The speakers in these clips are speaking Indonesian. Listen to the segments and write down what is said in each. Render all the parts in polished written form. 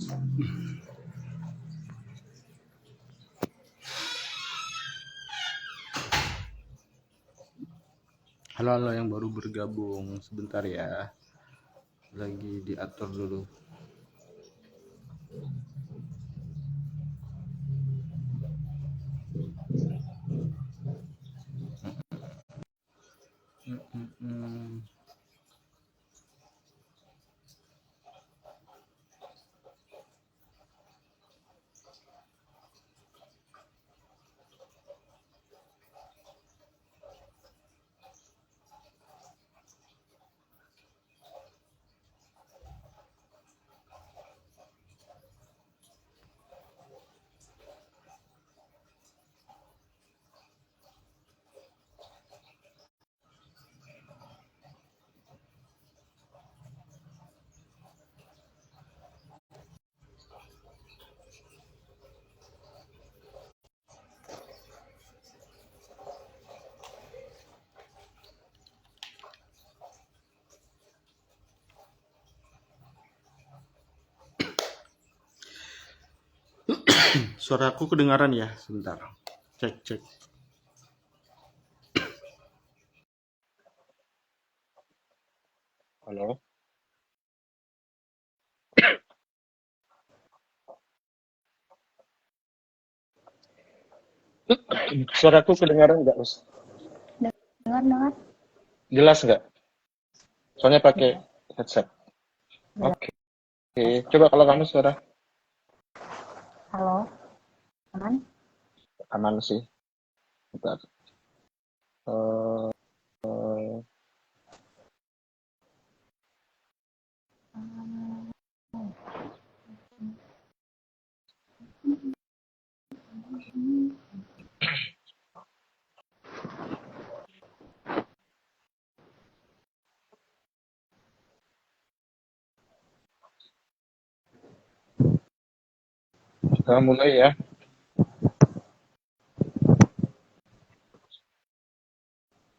Halo yang baru bergabung, sebentar ya. Lagi diatur dulu. Suaraku kedengaran ya? Sebentar. Cek. Halo. Suaraku kedengaran nggak, Us? Dengar. Jelas nggak? Soalnya pakai headset. Oke. Coba kalau kamu suara. Halo, aman? Aman sih. Bentar. Kita mulai ya.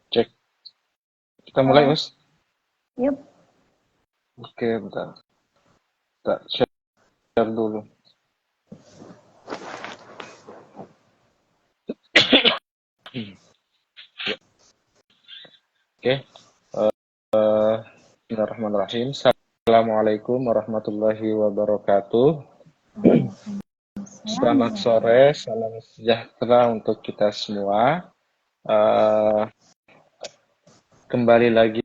Cek. Kita mulai, Us. Yup. Oke, bentar. Kita share dulu. Oke. Bismillahirrahmanirrahim. Assalamualaikum warahmatullahi wabarakatuh. Selamat sore, salam sejahtera untuk kita semua. Kembali lagi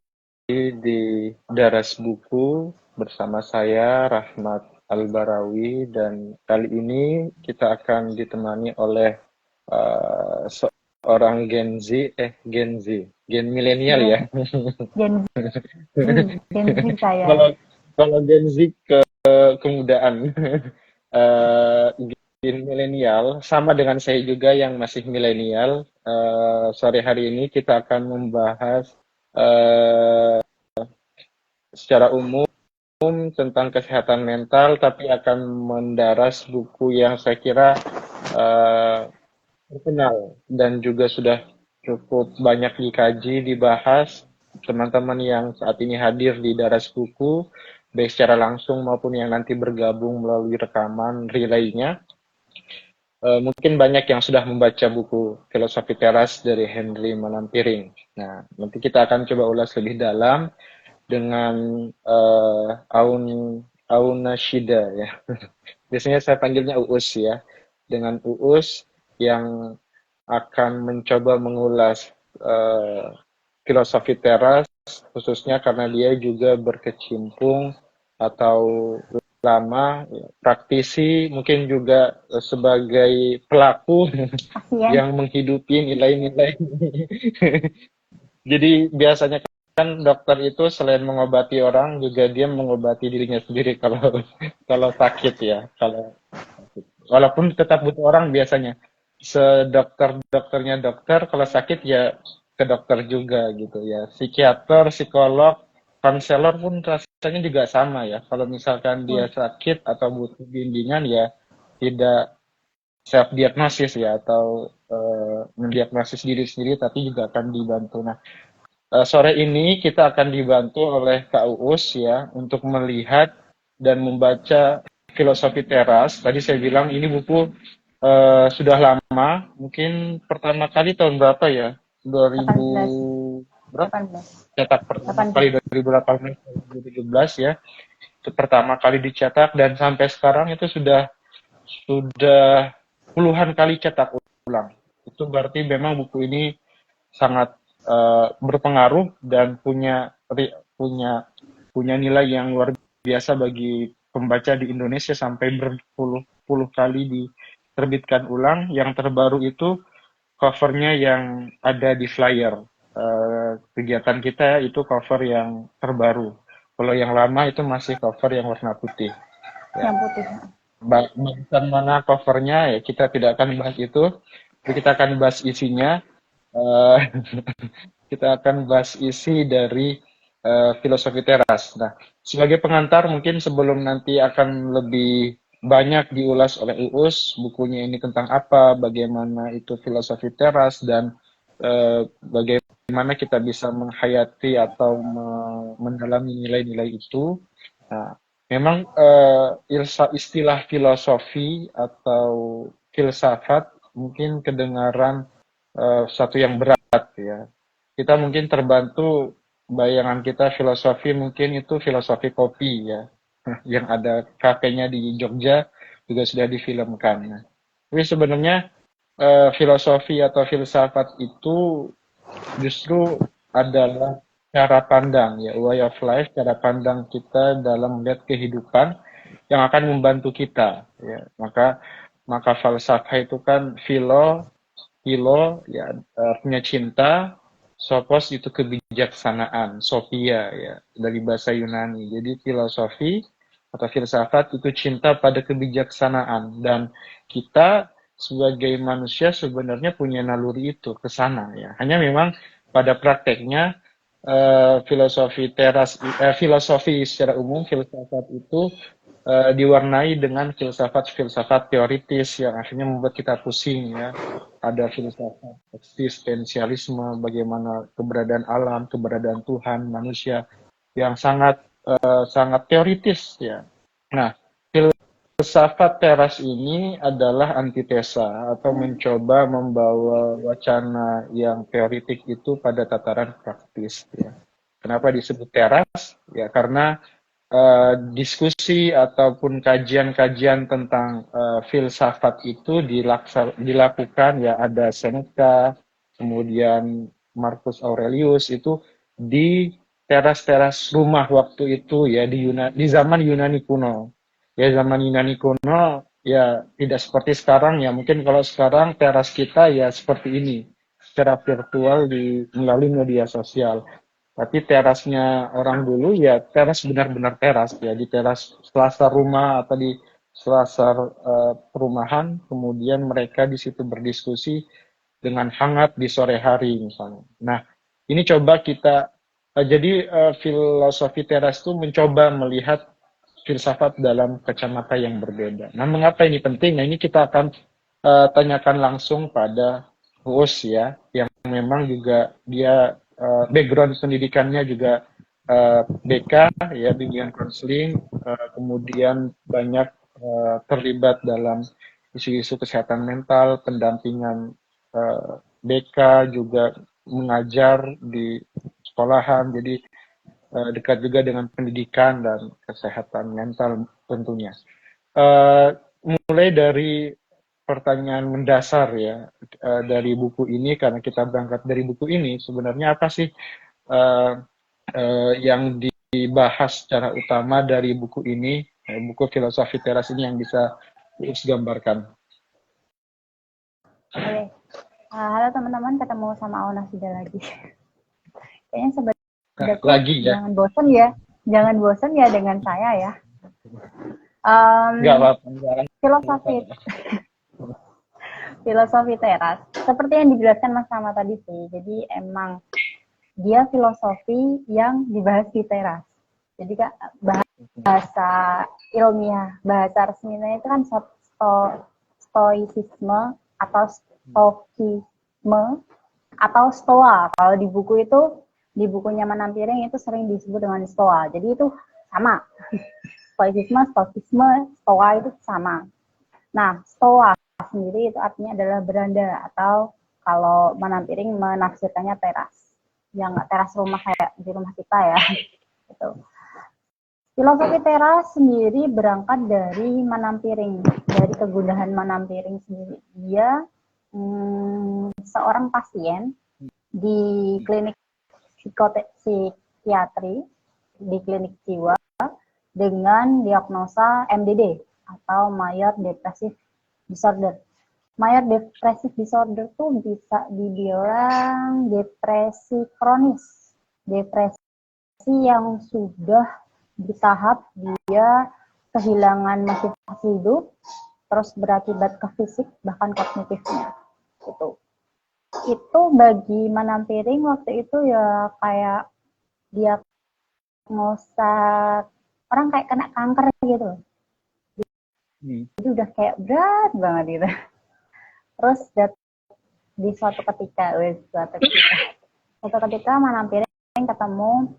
di Daras Buku bersama saya Rahmat Al-Barawi, dan kali ini kita akan ditemani oleh seorang Gen milenial ya. Gen Z saya. Kalau Gen Z kemudaan. Gen milenial sama dengan saya juga yang masih milenial. Sore hari ini kita akan membahas secara umum tentang kesehatan mental, tapi akan mendaras buku yang saya kira terkenal dan juga sudah cukup banyak dikaji, dibahas. Teman-teman yang saat ini hadir di Daras Buku, baik secara langsung maupun yang nanti bergabung melalui rekaman relaynya, mungkin banyak yang sudah membaca buku Filosofi Teras dari Henry Manampiring. Nah, nanti kita akan coba ulas lebih dalam dengan Auna Shida ya. Biasanya saya panggilnya Uus ya. Dengan Uus yang akan mencoba mengulas filosofi teras, khususnya karena dia juga berkecimpung atau lama praktisi, mungkin juga sebagai pelaku yang menghidupi nilai-nilai. Jadi biasanya kan dokter itu selain mengobati orang juga dia mengobati dirinya sendiri kalau sakit ya. Walaupun tetap butuh orang biasanya. Sedokter-dokternya dokter, kalau sakit ya ke dokter juga gitu ya. Psikiater, psikolog, konselor pun rasanya juga sama ya. Kalau misalkan dia sakit atau butuh bimbingan ya tidak self diagnosis ya, atau mendiagnosis diri sendiri, tapi juga akan dibantu. Nah, sore ini kita akan dibantu oleh Kak Uus ya untuk melihat dan membaca Filosofi Teras. Tadi saya bilang ini buku sudah lama, mungkin pertama kali tahun berapa ya? 2000 18. berapa? 18. Cetak pertama 18. kali 2018 2017 ya. Itu pertama kali dicetak dan sampai sekarang itu sudah puluhan kali cetak ulang. Itu berarti memang buku ini sangat berpengaruh dan punya punya nilai yang luar biasa bagi pembaca di Indonesia sampai berpuluh-puluh kali diterbitkan ulang. Yang terbaru itu covernya yang ada di flyer. Kegiatan kita itu cover yang terbaru. Kalau yang lama itu masih cover yang warna putih. Ya. Yang putih. Bagian mana covernya ya kita tidak akan bahas itu. Tapi kita akan bahas isinya. Eh, kita akan bahas isi dari filosofi teras. Nah, sebagai pengantar mungkin sebelum nanti akan lebih banyak diulas oleh Uus, bukunya ini tentang apa, bagaimana itu filosofi teras, dan bagaimana kita bisa menghayati atau mendalami nilai-nilai itu. Nah, memang istilah filosofi atau filsafat mungkin kedengaran satu yang berat ya. Kita mungkin terbantu bayangan kita filosofi mungkin itu filosofi kopi ya. Yang ada kafenya di Jogja juga sudah difilmkan. Nah, tapi sebenarnya filosofi atau filsafat itu justru adalah cara pandang ya, way of life, cara pandang kita dalam melihat kehidupan yang akan membantu kita ya. Maka falsafah itu kan Philo ya artinya cinta, sophos itu kebijaksanaan, sophia ya dari bahasa Yunani. Jadi filosofi atau filsafat itu cinta pada kebijaksanaan dan kita sebagai manusia sebenarnya punya naluri itu ke sana ya. Hanya memang pada prakteknya filosofi secara umum filsafat itu diwarnai dengan filsafat-filsafat teoritis yang akhirnya membuat kita pusing ya. Ada filsafat eksistensialisme, bagaimana keberadaan alam, keberadaan Tuhan, manusia yang sangat teoritis ya. Nah, filsafat teras ini adalah antitesa atau mencoba membawa wacana yang teoritik itu pada tataran praktis ya. Kenapa disebut teras? Ya karena diskusi ataupun kajian-kajian tentang filsafat itu dilakukan ya ada Seneca, kemudian Marcus Aurelius itu di teras-teras rumah waktu itu ya di zaman Yunani kuno. Ya zaman Yunani kuno ya tidak seperti sekarang ya. Mungkin kalau sekarang teras kita ya seperti ini secara virtual melalui media sosial. Tapi terasnya orang dulu ya teras benar-benar teras ya di teras selasar rumah atau di selasar perumahan, kemudian mereka di situ berdiskusi dengan hangat di sore hari misalnya. Nah, ini coba kita jadi filosofi teras itu mencoba melihat filsafat dalam kacamata yang berbeda. Nah, mengapa ini penting? Nah, ini kita akan tanyakan langsung pada Uus ya, yang memang juga dia background pendidikannya juga BK ya bimbingan konseling, kemudian banyak terlibat dalam isu-isu kesehatan mental, pendampingan BK juga mengajar di sekolahan, jadi dekat juga dengan pendidikan dan kesehatan mental tentunya. Mulai dari pertanyaan mendasar ya dari buku ini karena kita berangkat dari buku ini sebenarnya apa sih yang dibahas secara utama dari buku ini buku filosofi teras ini yang bisa gambarkan. Oke. Halo teman-teman, ketemu sama Auna sudah lagi. Kayaknya sebenarnya lagi ya. Jangan bosan ya dengan saya ya. Nggak apa-apa. Filosofi teras. Seperti yang dijelaskan Mas Sama tadi sih. Jadi emang dia filosofi yang dibahas di teras. Jadi Kak, bahasa ilmiah, bahasa resminya itu kan stoicisme atau stokisme atau stoa. Kalau di buku itu, di bukunya Manam Piring itu sering disebut dengan stoa. Jadi itu sama. stoikisme, stoa itu sama. Nah, stoa sendiri itu artinya adalah beranda, atau kalau Manampiring menafsirkannya teras. Yang nggak teras rumah kayak di rumah kita ya. Gitu. Filosofi teras sendiri berangkat dari Manampiring, dari kegundahan Manampiring sendiri. Dia seorang pasien di klinik psikiatri, di klinik jiwa, dengan diagnosa MDD atau Major Depressive Disorder. Major Depressive Disorder itu bisa dibilang depresi kronis, depresi yang sudah di tahap dia kehilangan motivasi hidup, terus berakibat ke fisik bahkan kognitifnya. Itu bagi Manampiring waktu itu ya kayak dia diagnosa orang kayak kena kanker gitu. Jadi udah kayak berat banget gitu. Terus di suatu ketika Manampiring ketemu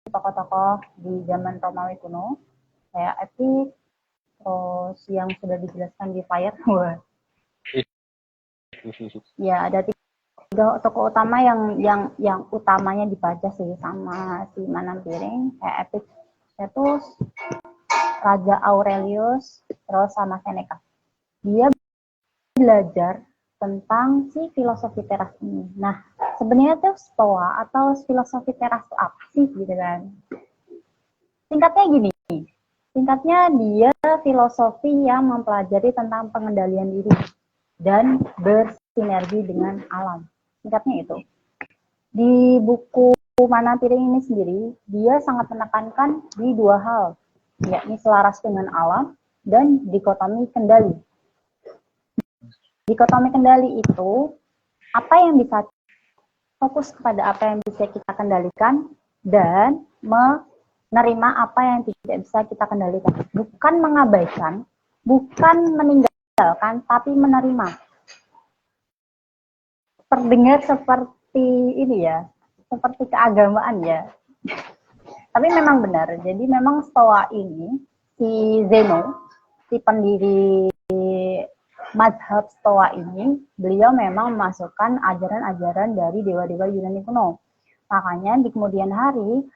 tokoh-tokoh di zaman Romawi kuno kayak Epic, terus yang sudah dijelaskan di Fire. Ya, ada tiga tokoh utama yang utamanya dibaca sih sama si Manampiring, kayak Epictetus, Raja Aurelius, terus sama Seneca. Dia belajar tentang si filosofi teras ini. Nah, sebenarnya tuh Stoa atau filosofi teras itu apa sih gitu kan? Singkatnya gini, singkatnya dia filosofi yang mempelajari tentang pengendalian diri dan bersinergi dengan alam. Singkatnya itu. Di buku Manampiring ini sendiri, dia sangat menekankan di dua hal, yakni selaras dengan alam dan dikotomi kendali. Dikotomi kendali itu apa yang bisa fokus kepada apa yang bisa kita kendalikan dan menerima apa yang tidak bisa kita kendalikan. Bukan mengabaikan, bukan meninggalkan, tapi menerima. Terdengar seperti ini ya, seperti keagamaan ya. Tapi memang benar. Jadi memang Stoa ini, si Zeno, si pendiri Madhab Stoa ini, beliau memang memasukkan ajaran-ajaran dari dewa-dewa Yunani kuno. Makanya di kemudian hari,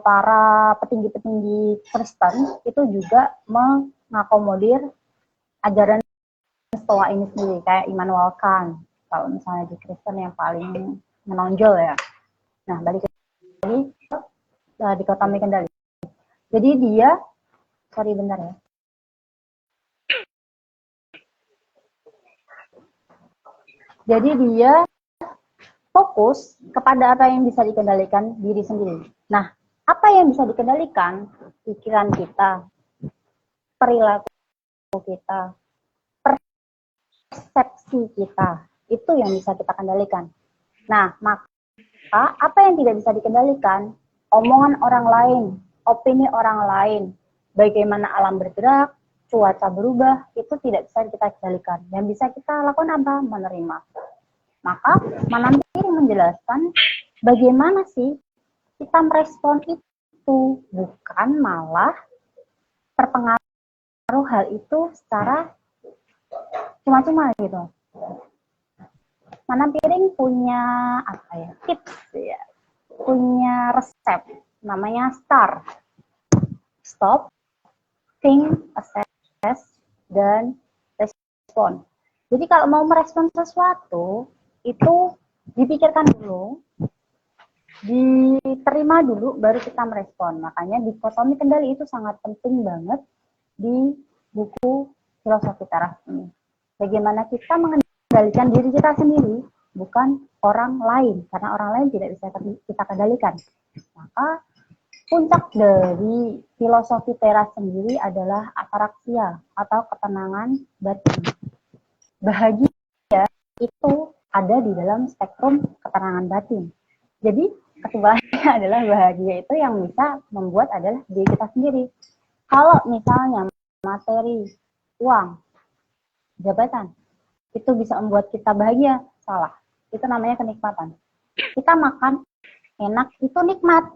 para petinggi-petinggi Kristen itu juga mengakomodir ajaran Stoa ini sendiri, kayak Immanuel Kant, kalau misalnya di Kristen yang paling menonjol ya. Nah, balik lagi dikotomi kendali. Jadi dia, sorry bentar ya. Jadi dia fokus kepada apa yang bisa dikendalikan diri sendiri. Nah, apa yang bisa dikendalikan? Pikiran kita, perilaku kita, persepsi kita. Itu yang bisa kita kendalikan. Nah, maka apa yang tidak bisa dikendalikan? Omongan orang lain, opini orang lain, bagaimana alam bergerak, cuaca berubah, itu tidak bisa kita kendalikan. Yang bisa kita lakukan apa? Menerima. Maka Manampiring menjelaskan bagaimana sih kita merespon itu, bukan malah terpengaruh hal itu secara cuma-cuma gitu. Manampiring punya apa ya, tips ya, punya resep, namanya STAR. Stop, think, assess, dan respon. Jadi kalau mau merespon sesuatu, itu dipikirkan dulu, diterima dulu, baru kita merespon. Makanya dikotomi kendali itu sangat penting banget di buku Filosofi Teras ini. Bagaimana kita mengendalikan diri kita sendiri, bukan orang lain, karena orang lain tidak bisa kita kendalikan. Maka puncak dari filosofi teras sendiri adalah ataraksia atau ketenangan batin. Bahagia itu ada di dalam spektrum ketenangan batin. Jadi kesimpulannya adalah bahagia itu yang bisa membuat adalah diri kita sendiri. Kalau misalnya materi, uang, jabatan itu bisa membuat kita bahagia, salah. Itu namanya kenikmatan. Kita makan enak itu nikmat.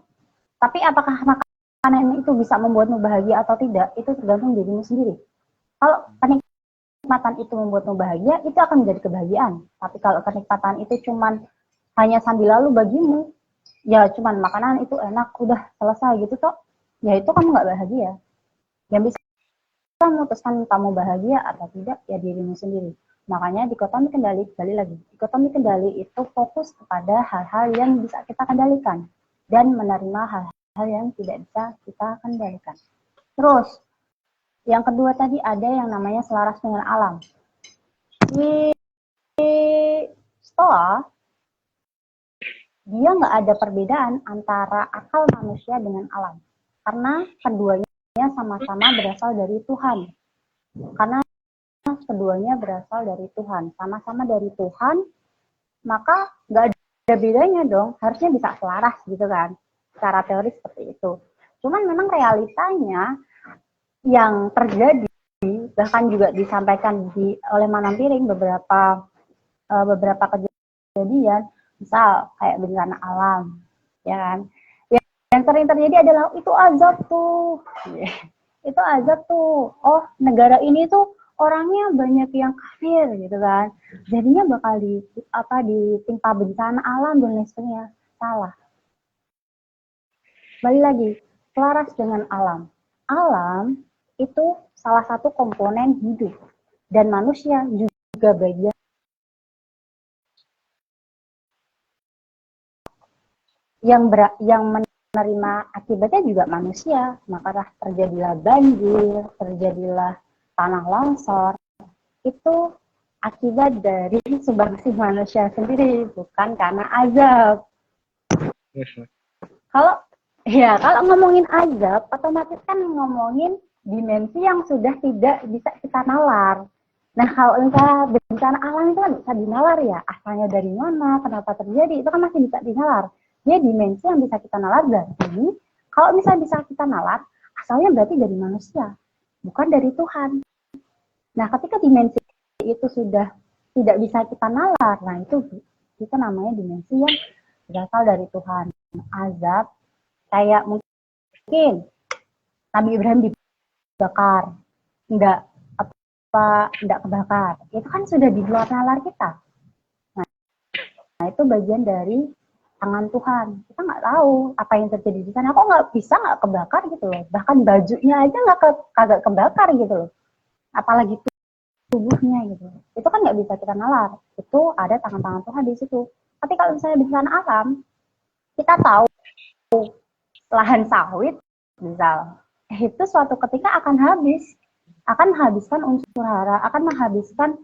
Tapi apakah makan makanan itu bisa membuatmu bahagia atau tidak, itu tergantung dirimu sendiri. Kalau kenikmatan itu membuatmu bahagia, itu akan menjadi kebahagiaan. Tapi kalau kenikmatan itu cuman hanya sambil lalu bagimu, ya cuman makanan itu enak, udah selesai gitu toh, ya itu kamu nggak bahagia. Yang bisa memutuskan kamu bahagia atau tidak, ya dirimu sendiri. Makanya dikotomi kendali, kembali lagi. Dikotomi kendali itu fokus kepada hal-hal yang bisa kita kendalikan dan menerima hal-hal yang tidak bisa kita kendalikan. Terus, yang kedua tadi ada yang namanya selaras dengan alam. Di Stoa, dia nggak ada perbedaan antara akal manusia dengan alam. Karena keduanya sama-sama berasal dari Tuhan. Karena keduanya berasal dari Tuhan, sama-sama dari Tuhan, maka nggak ada bedanya dong, harusnya bisa selaras gitu kan, secara teori seperti itu. Cuman memang realitanya yang terjadi, bahkan juga disampaikan oleh Manampiring beberapa kejadian, misal kayak bencana alam, ya kan, yang sering terjadi adalah itu azab tuh, itu azab tuh, oh negara ini tuh orangnya banyak yang kafir gitu kan, jadinya bakal ditimpa bencana alam dan lain sebagainya. Salah. Balik lagi, selaras dengan alam. Alam itu salah satu komponen hidup dan manusia juga bagian yang menerima akibatnya juga manusia. Maka terjadilah banjir, terjadilah tanah longsor, itu akibat dari sumbangsi manusia sendiri, bukan karena azab. Kalau ngomongin azab, otomatis kan ngomongin dimensi yang sudah tidak bisa kita nalar. Nah, kalau misalnya bencana alam itu kan bisa dinalar ya, asalnya dari mana, kenapa terjadi, itu kan masih bisa dinalar. Dia dimensi yang bisa kita nalar, berarti kalau misalnya bisa kita nalar, asalnya berarti dari manusia, bukan dari Tuhan. Nah, ketika dimensi itu sudah tidak bisa kita nalar, nah itu namanya dimensi yang berasal dari Tuhan. Azab, kayak mungkin Nabi Ibrahim dibakar, enggak kebakar, itu kan sudah di luar nalar kita. Nah itu bagian dari tangan Tuhan. Kita nggak tahu apa yang terjadi di sana. Kok nggak kebakar gitu loh. Bahkan bajunya aja kagak kebakar gitu loh. Apalagi tubuhnya gitu. Itu kan nggak bisa kita nalar. Itu ada tangan-tangan Tuhan di situ. Tapi kalau misalnya bencana alam, kita tahu lahan sawit, misal, itu suatu ketika akan menghabiskan unsur hara, akan menghabiskan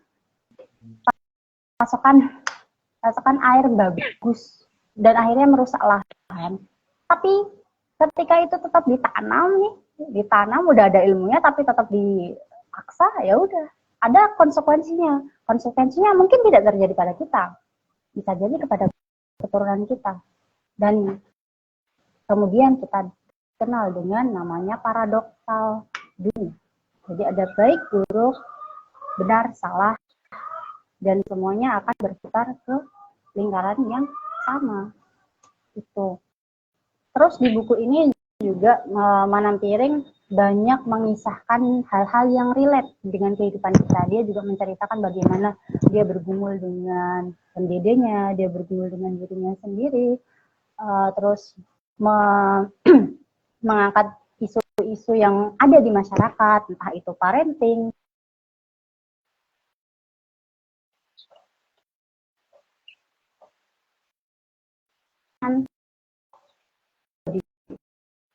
pasokan air bagus, dan akhirnya merusak lahan. Tapi ketika itu tetap ditanam udah ada ilmunya, tapi tetap dipaksa, ya udah, ada konsekuensinya. Konsekuensinya mungkin tidak terjadi pada kita, bisa jadi kepada keturunan kita. Dan kemudian kita kenal dengan namanya paradoksal dunia. Jadi ada baik, buruk, benar, salah, dan semuanya akan berputar ke lingkaran yang sama. Itu. Terus di buku ini juga Manampiring banyak mengisahkan hal-hal yang relate dengan kehidupan kita. Dia juga menceritakan bagaimana dia bergumul dengan pendedenya, dia bergumul dengan dirinya sendiri, terus mengangkat isu-isu yang ada di masyarakat, entah itu parenting,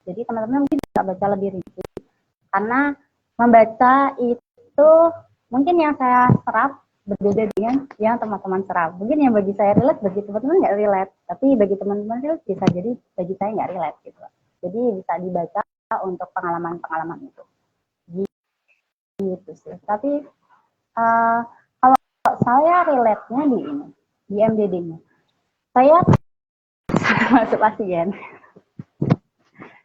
jadi teman-teman mungkin bisa baca lebih rinci, karena membaca itu mungkin yang saya serap berbeda dengan yang teman-teman serap. Mungkin yang bagi saya relate, bagi teman-teman nggak relate, tapi bagi teman-teman relate bisa jadi bagi saya nggak relate gitu. Jadi bisa dibaca untuk pengalaman-pengalaman itu. Gitu sih. Tapi kalau saya relate-nya di MDD-nya. Saya masuk pasien.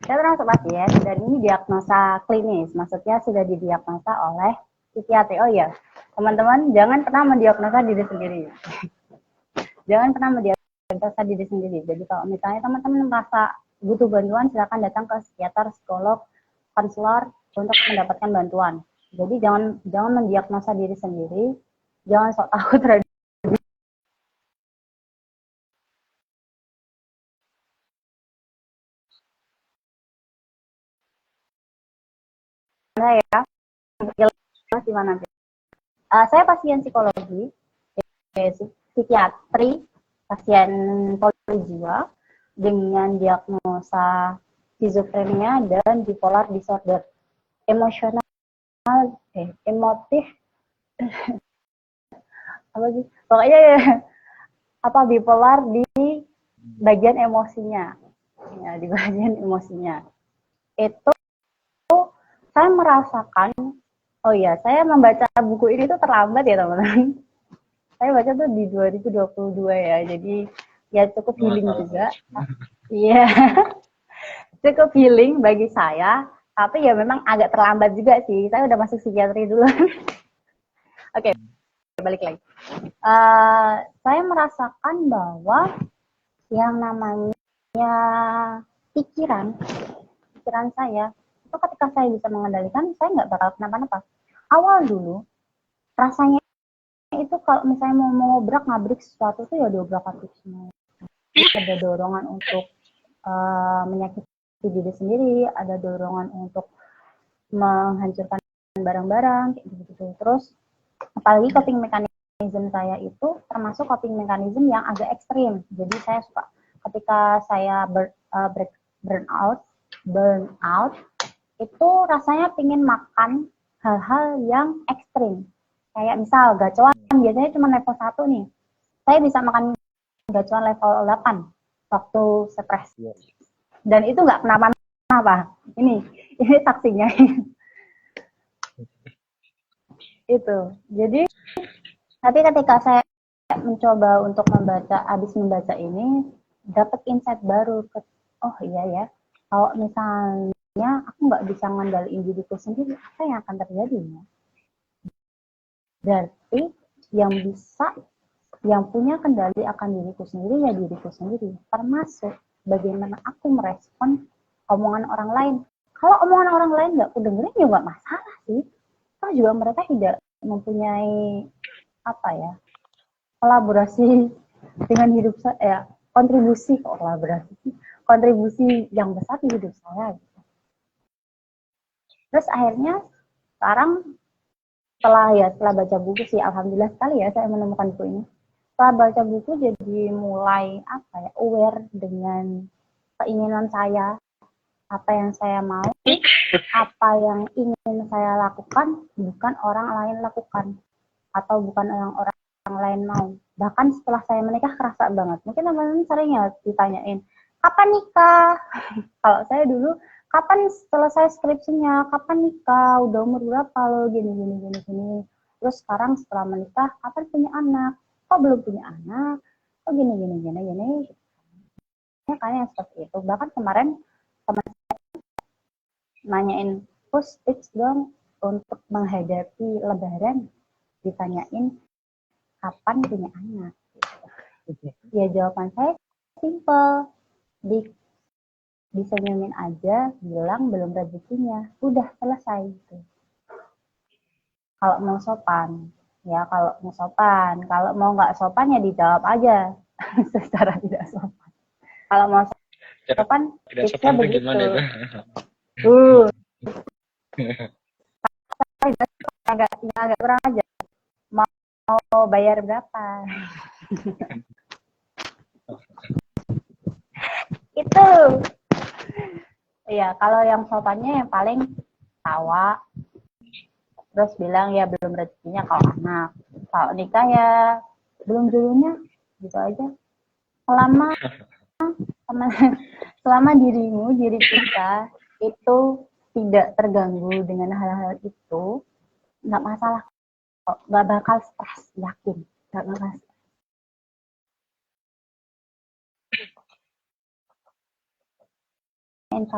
Saya termasuk pasien dan ini diagnosa klinis, maksudnya sudah didiagnosa oleh psikiatri. Oh ya, teman-teman jangan pernah mendiagnosa diri sendiri. Jangan pernah mendiagnosa diri sendiri. Jadi kalau misalnya teman-teman merasa butuh bantuan silakan datang ke psikiater, psikolog, konselor untuk mendapatkan bantuan. Jadi jangan mendiagnosa diri sendiri, jangan sok tahu terhadap saya di mana. Saya pasien psikologi, psikiatri, pasien polijiwa dengan diagnosa skizofrenia dan bipolar disorder, emosional, emotif, apa sih? Pokoknya ya, apa bipolar di bagian emosinya, ya di bagian emosinya. Itu saya merasakan, oh ya, saya membaca buku ini tuh terlambat ya teman-teman. Saya baca tuh di 2022 ya, jadi ya cukup healing juga. Iya, cukup healing bagi saya, tapi ya memang agak terlambat juga sih. Saya udah masuk psikiatri dulu. Oke, balik lagi. Saya merasakan bahwa yang namanya pikiran saya, itu ketika saya bisa mengendalikan, saya nggak bakal kenapa-napa. Awal dulu, rasanya itu kalau misalnya mau ngabrik sesuatu tuh ya diobrak-abrik semua. Ada dorongan untuk menyakiti diri sendiri, ada dorongan untuk menghancurkan barang-barang, kayak gitu. Terus apalagi coping mechanism saya itu termasuk coping mechanism yang agak ekstrim. Jadi saya suka ketika saya burnout itu rasanya pingin makan hal-hal yang ekstrim. Kayak misal gacoan biasanya cuma level 1 nih. Saya bisa makan gacoan level 8 waktu stres. Dan itu nggak kenapa-napa. Ini saksinya. Itu. Jadi tapi ketika saya mencoba untuk habis membaca ini dapat insight baru. Oh iya ya, kalau misalnya aku nggak bisa ngendaliin diriku sendiri, apa yang akan terjadi ya? Berarti yang punya kendali akan diriku sendiri ya diriku sendiri, termasuk bagaimana aku merespon omongan orang lain. Kalau omongan orang lain nggak aku dengerin ya nggak masalah sih. Kalau juga mereka tidak mempunyai kolaborasi dengan hidup saya, kontribusi yang besar di hidup saya. Gitu. Terus akhirnya sekarang setelah baca buku sih, alhamdulillah sekali ya saya menemukan buku ini. Setelah baca buku jadi mulai aware dengan keinginan saya, apa yang saya mau, apa yang ingin saya lakukan, bukan orang lain lakukan atau bukan yang orang lain mau. Bahkan setelah saya menikah kerasa banget. Mungkin teman-teman sering ya ditanyain, kapan nikah? Kalau saya dulu, kapan selesai skripsinya? Kapan nikah? Udah umur berapa lo? Gini. Terus sekarang setelah menikah, kapan punya anak? Kok belum punya anak? Kok gini. Ya kayaknya seperti itu. Bahkan kemarin teman saya nanyain, terus tips dong untuk menghadapi lebaran. Ditanyain, kapan punya anak? Ya jawaban saya simple, disenyumin aja, bilang belum rezekinya, udah selesai gitu. Kalau mau sopan, kalau mau nggak sopan ya dijawab aja secara tidak sopan. Kalau mau sopan, tipsnya begitu. Agak kurang aja. Mau bayar berapa? Itu. Iya, kalau yang sopannya yang paling tawa, terus bilang ya belum rezekinya kalau anak. Kalau nikah ya belum dulunya, gitu aja. Selama diri kita itu tidak terganggu dengan hal-hal itu, nggak masalah kok, nggak bakal stres, yakin, nggak bakal stres.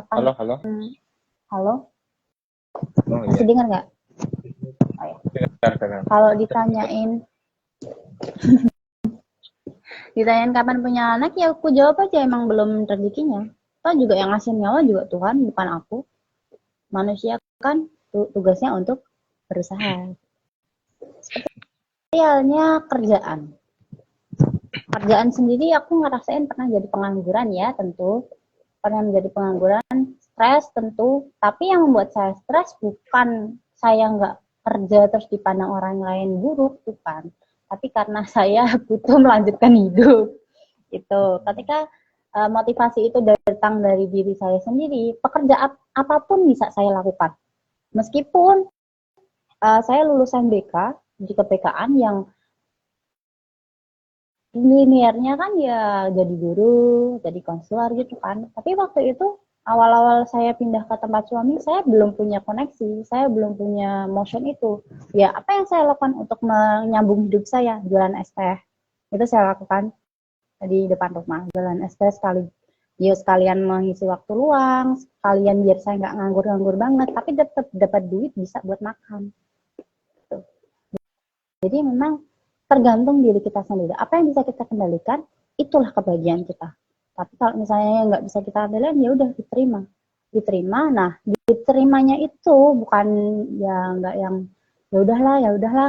Halo. Halo? Masih dengar nggak? Oh, ya. Kalau ditanyain kapan punya anak, ya aku jawab aja emang belum rezekinya. Toh juga yang ngasih nyawa juga Tuhan, bukan aku. Manusia kan tugasnya untuk berusaha. Seperti halnya kerjaan. Kerjaan sendiri aku ngerasain pernah jadi pengangguran ya, tentu. Pernah menjadi pengangguran, stres tentu. Tapi yang membuat saya stres bukan saya nggak kerja terus dipandang orang lain buruk, bukan. Tapi karena saya butuh melanjutkan hidup. Gitu. Ketika motivasi itu datang dari diri saya sendiri, pekerjaan apapun bisa saya lakukan. Meskipun saya lulusan BK, di kePK-an yang linearnya kan ya jadi guru, jadi konselor gitu kan. Tapi waktu itu awal-awal saya pindah ke tempat suami, saya belum punya koneksi, saya belum punya motion itu. Ya apa yang saya lakukan untuk menyambung hidup saya? Jualan es teh. Itu saya lakukan di depan rumah, jualan es teh sekali. Ya sekalian mengisi waktu luang, sekalian biar saya nggak nganggur-nganggur banget, tapi dapat duit bisa buat makan. Gitu. Jadi memang tergantung diri kita sendiri. Apa yang bisa kita kendalikan, itulah kebahagiaan kita. Tapi kalau misalnya nggak bisa kita kendalikan, ya udah diterima. Nah, diterimanya itu bukan ya nggak yang ya udahlah,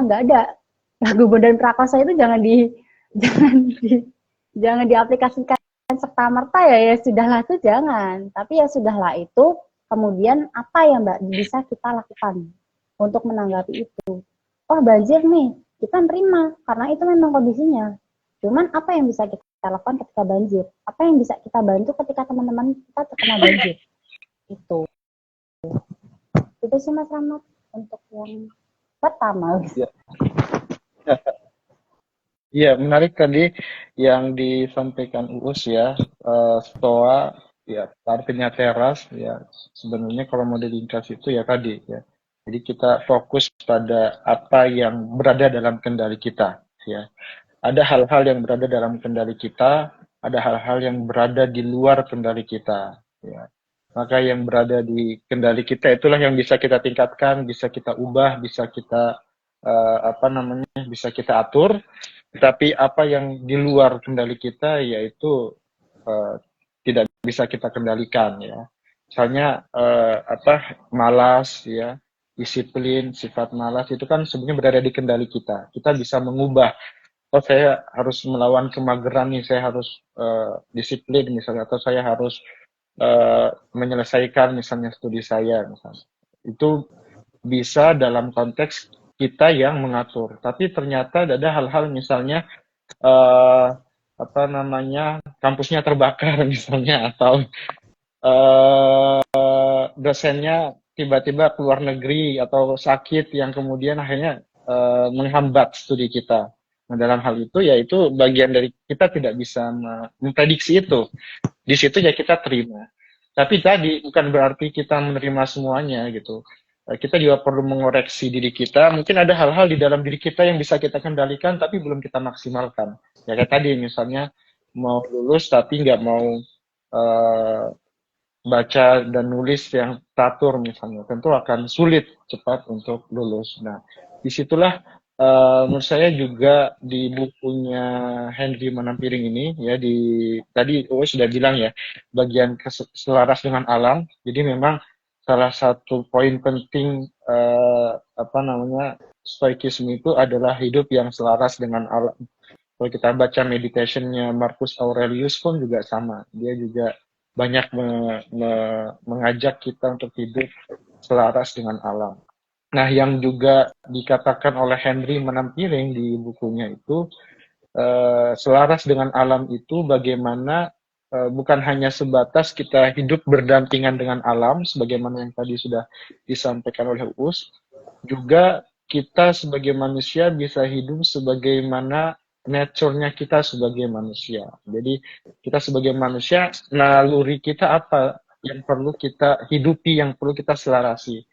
nggak ada. Lagu Bondan Prakoso itu jangan diaplikasikan serta merta ya sudahlah itu jangan. Tapi ya sudahlah itu. Kemudian apa yang bisa kita lakukan untuk menanggapi itu? Oh banjir nih. Kita nerima, karena itu memang kondisinya. Cuman apa yang bisa kita lakukan ketika banjir? Apa yang bisa kita bantu ketika teman-teman kita terkena banjir? Itu sih Mas Rahmat untuk yang pertama. Iya, menarik tadi yang disampaikan Uus ya, stoa, ya artinya teras, ya sebenarnya kalau mau diringkas itu ya tadi ya. Jadi kita fokus pada apa yang berada dalam kendali kita, ya. Ada hal-hal yang berada dalam kendali kita, ada hal-hal yang berada di luar kendali kita, ya. Maka yang berada di kendali kita itulah yang bisa kita tingkatkan, bisa kita ubah, bisa kita bisa kita atur. Tetapi apa yang di luar kendali kita yaitu tidak bisa kita kendalikan ya. Misalnya malas ya, disiplin, sifat malas itu kan sebenarnya berada di kendali kita. Kita bisa mengubah. Oh saya harus melawan kemageran nih, saya harus disiplin misalnya, atau saya harus menyelesaikan misalnya studi saya misalnya. Itu bisa dalam konteks kita yang mengatur. Tapi ternyata ada hal-hal misalnya kampusnya terbakar misalnya, atau dosennya tiba-tiba keluar negeri atau sakit yang kemudian akhirnya menghambat studi kita. Nah dalam hal itu ya itu bagian dari kita tidak bisa memprediksi itu. Di situ ya kita terima. Tapi tadi bukan berarti kita menerima semuanya gitu. Kita juga perlu mengoreksi diri kita. Mungkin ada hal-hal di dalam diri kita yang bisa kita kendalikan tapi belum kita maksimalkan. Ya kayak tadi misalnya mau lulus tapi nggak mau baca dan nulis yang teratur misalnya, tentu akan sulit cepat untuk lulus. Nah, disitulah menurut saya juga di bukunya Henry Manampiring ini ya tadi sudah bilang ya bagian selaras dengan alam. Jadi memang salah satu poin penting stoikisme itu adalah hidup yang selaras dengan alam. Kalau kita baca meditationnya Marcus Aurelius pun juga sama. Dia juga banyak mengajak kita untuk hidup selaras dengan alam. Nah, yang juga dikatakan oleh Henry Manampiring di bukunya itu, selaras dengan alam itu bagaimana bukan hanya sebatas kita hidup berdampingan dengan alam, sebagaimana yang tadi sudah disampaikan oleh Uus, juga kita sebagai manusia bisa hidup sebagaimana nature-nya kita sebagai manusia. Jadi kita sebagai manusia, naluri kita apa yang perlu kita hidupi, yang perlu kita selarasi.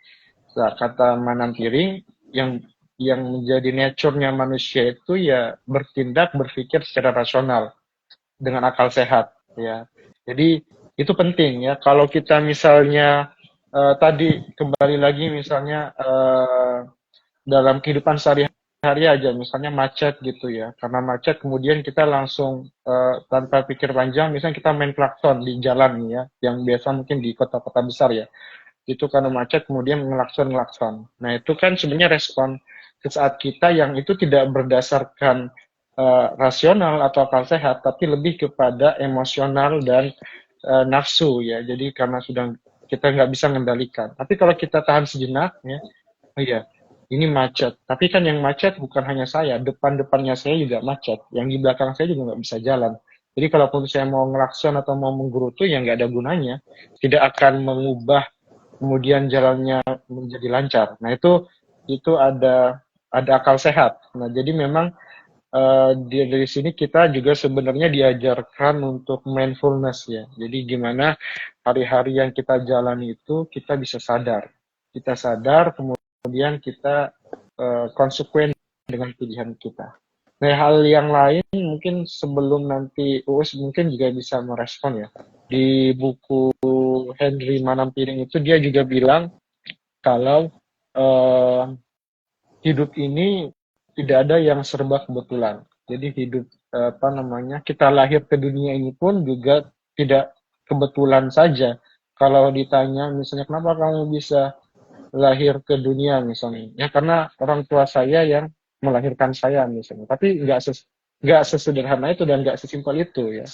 Nah, kata Manampiring, yang menjadi nature-nya manusia itu ya bertindak, berpikir secara rasional dengan akal sehat. Ya, jadi itu penting ya. Kalau kita misalnya tadi kembali lagi misalnya dalam kehidupan sehari-hari hari aja, misalnya macet gitu ya. Karena macet kemudian kita langsung tanpa pikir panjang, misalnya kita main klakson di jalan nih ya, yang biasa mungkin di kota-kota besar ya. Itu karena macet kemudian ngelakson-ngelakson. Nah itu kan sebenarnya respon ke saat kita yang itu tidak berdasarkan rasional atau akal sehat, tapi lebih kepada emosional dan nafsu ya. Jadi karena sudah kita nggak bisa mengendalikan. Tapi kalau kita tahan sejenak ya, oh iya, ini macet. Tapi kan yang macet bukan hanya saya, depan-depannya saya juga macet. Yang di belakang saya juga nggak bisa jalan. Jadi kalaupun saya mau ngelakson atau mau menggerutu, ya nggak ada gunanya. Tidak akan mengubah kemudian jalannya menjadi lancar. Nah itu ada akal sehat. Nah jadi memang dari sini kita juga sebenarnya diajarkan untuk mindfulness ya. Jadi gimana hari-hari yang kita jalani itu kita bisa sadar. Kita sadar kemudian kita konsekuen dengan pilihan kita. Nah hal yang lain mungkin sebelum nanti Uus mungkin juga bisa merespon ya. Di buku Henry Manampiring itu dia juga bilang kalau eh, hidup ini tidak ada yang serba kebetulan. Jadi hidup apa namanya kita lahir ke dunia ini pun juga tidak kebetulan saja. Kalau ditanya misalnya kenapa kamu bisa lahir ke dunia misalnya, ya karena orang tua saya yang melahirkan saya misalnya. Tapi nggak sesederhana itu dan nggak sesimpel itu ya.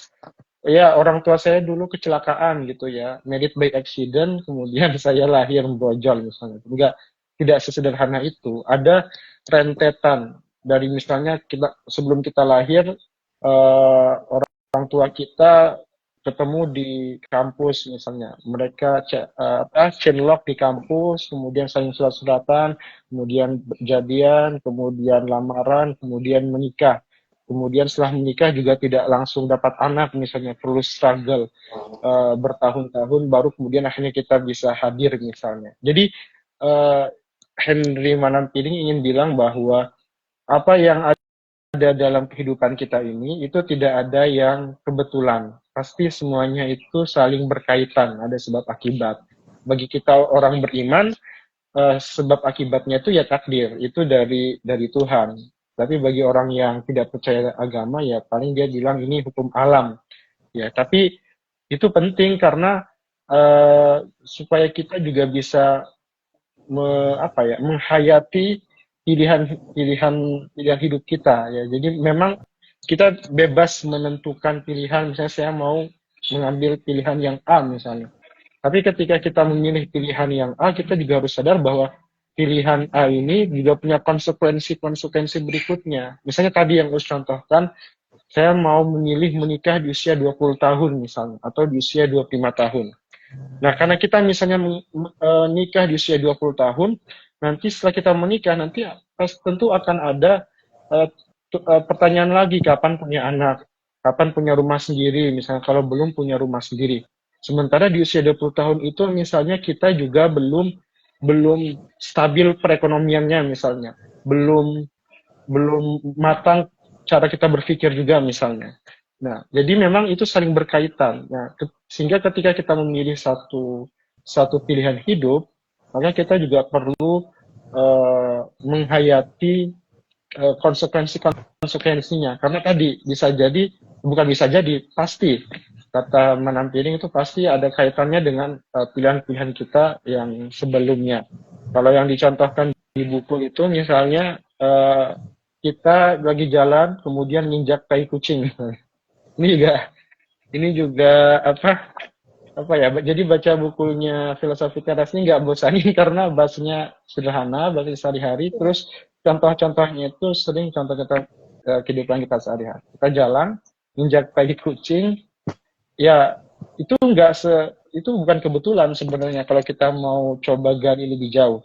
Ya orang tua saya dulu kecelakaan gitu ya, married by accident, kemudian saya lahir brojol misalnya. Enggak, tidak sesederhana itu. Ada rentetan dari misalnya kita sebelum kita lahir orang tua kita ketemu di kampus misalnya, mereka chainlock di kampus, kemudian saling surat-suratan, kemudian jadian, kemudian lamaran, kemudian menikah. Kemudian setelah menikah juga tidak langsung dapat anak, misalnya perlu struggle bertahun-tahun, baru kemudian akhirnya kita bisa hadir misalnya. Jadi uh, Henry Manampiring ingin bilang bahwa apa yang ada dalam kehidupan kita ini itu tidak ada yang kebetulan. Pasti semuanya itu saling berkaitan, ada sebab akibat. Bagi kita orang beriman, sebab akibatnya itu ya takdir, itu dari Tuhan. Tapi bagi orang yang tidak percaya agama ya paling dia bilang ini hukum alam. Ya, tapi itu penting karena supaya kita juga bisa menghayati pilihan hidup kita ya. Jadi memang kita bebas menentukan pilihan, misalnya saya mau mengambil pilihan yang A misalnya. Tapi ketika kita memilih pilihan yang A, kita juga harus sadar bahwa pilihan A ini juga punya konsekuensi berikutnya. Misalnya tadi yang Us contohkan, saya mau memilih menikah di usia 20 tahun misalnya, atau di usia 25 tahun. Nah, karena kita misalnya nikah di usia 20 tahun, nanti setelah kita menikah, nanti tentu akan ada pertanyaan lagi, kapan punya anak, kapan punya rumah sendiri, misalnya kalau belum punya rumah sendiri. Sementara di usia 20 tahun itu misalnya kita juga belum stabil perekonomiannya misalnya, belum matang cara kita berpikir juga misalnya. Nah, jadi memang itu saling berkaitan. Nah, sehingga ketika kita memilih satu pilihan hidup, maka kita juga perlu menghayati konsekuensinya. Karena tadi bukan bisa jadi, pasti kata Manampiring itu pasti ada kaitannya dengan pilihan-pilihan kita yang sebelumnya. Kalau yang dicontohkan di buku itu misalnya kita lagi jalan kemudian nginjak tai kucing. Ini juga apa ya, jadi baca bukunya Filosofi Teras ini nggak bosanin karena bahasanya sederhana, bahasa sehari-hari, terus contoh-contohnya itu sering contoh kehidupan kita sehari-hari. Kita jalan injak tai kucing, ya itu bukan kebetulan sebenarnya kalau kita mau coba gali lebih jauh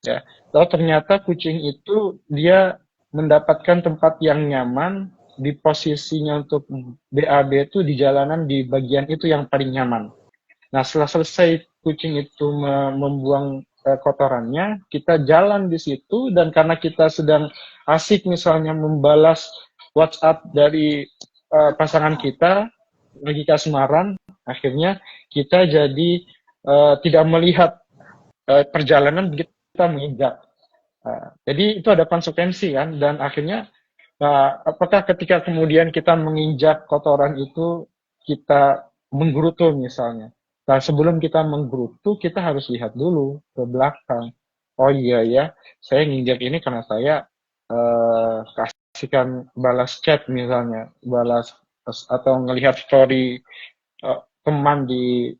ya. Lalu ternyata kucing itu dia mendapatkan tempat yang nyaman di posisinya untuk BAB itu di jalanan di bagian itu yang paling nyaman. Nah, setelah selesai kucing itu membuang kotorannya, kita jalan di situ dan karena kita sedang asik misalnya membalas WhatsApp dari pasangan kita lagi kasmaran, akhirnya kita jadi tidak melihat perjalanan begitu kita menginjak. Jadi itu ada konsekuensi kan, dan akhirnya apakah ketika kemudian kita menginjak kotoran itu kita menggerutu misalnya. Nah, sebelum kita menggerutu, kita harus lihat dulu ke belakang. Oh iya ya, saya nginjak ini karena saya kasihkan balas chat misalnya, balas atau ngelihat story teman di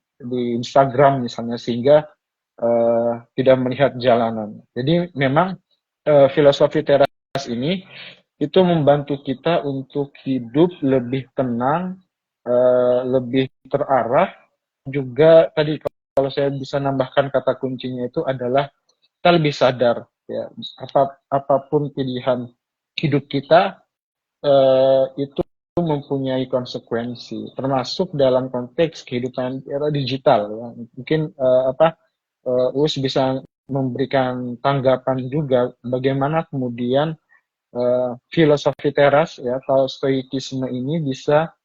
Instagram misalnya, sehingga tidak melihat jalanan. Jadi memang filosofi teras ini itu membantu kita untuk hidup lebih tenang, lebih terarah. Juga tadi kalau saya bisa nambahkan kata kuncinya itu adalah kita lebih sadar ya, apapun pilihan hidup kita itu mempunyai konsekuensi, termasuk dalam konteks kehidupan era digital ya. Mungkin Us bisa memberikan tanggapan juga bagaimana kemudian filosofi teras ya atau stoikisme ini bisa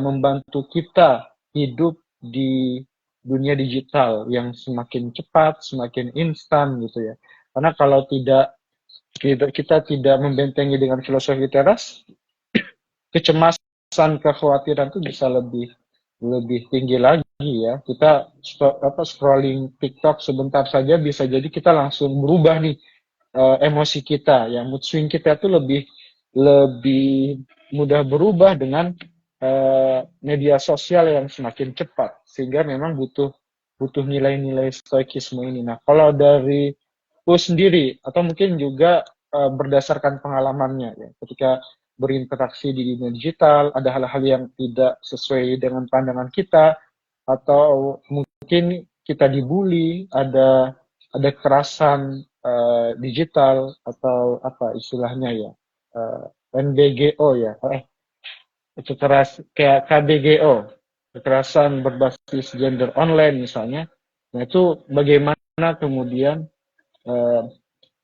membantu kita hidup di dunia digital yang semakin cepat, semakin instan gitu ya. Karena kalau kita tidak membentengi dengan filosofi teras, kecemasan, kekhawatiran itu bisa lebih tinggi lagi ya. Kita scrolling TikTok sebentar saja bisa jadi kita langsung berubah nih emosi kita ya, mood swing kita tuh lebih mudah berubah dengan media sosial yang semakin cepat, sehingga memang butuh nilai-nilai stoikisme ini. Nah, kalau dari aku sendiri atau mungkin juga berdasarkan pengalamannya ya, ketika berinteraksi di dunia digital, ada hal-hal yang tidak sesuai dengan pandangan kita, atau mungkin kita dibully, ada kekerasan digital atau apa istilahnya ya, NBGO ya, kayak KBGO, kekerasan berbasis gender online misalnya. Nah itu bagaimana kemudian uh,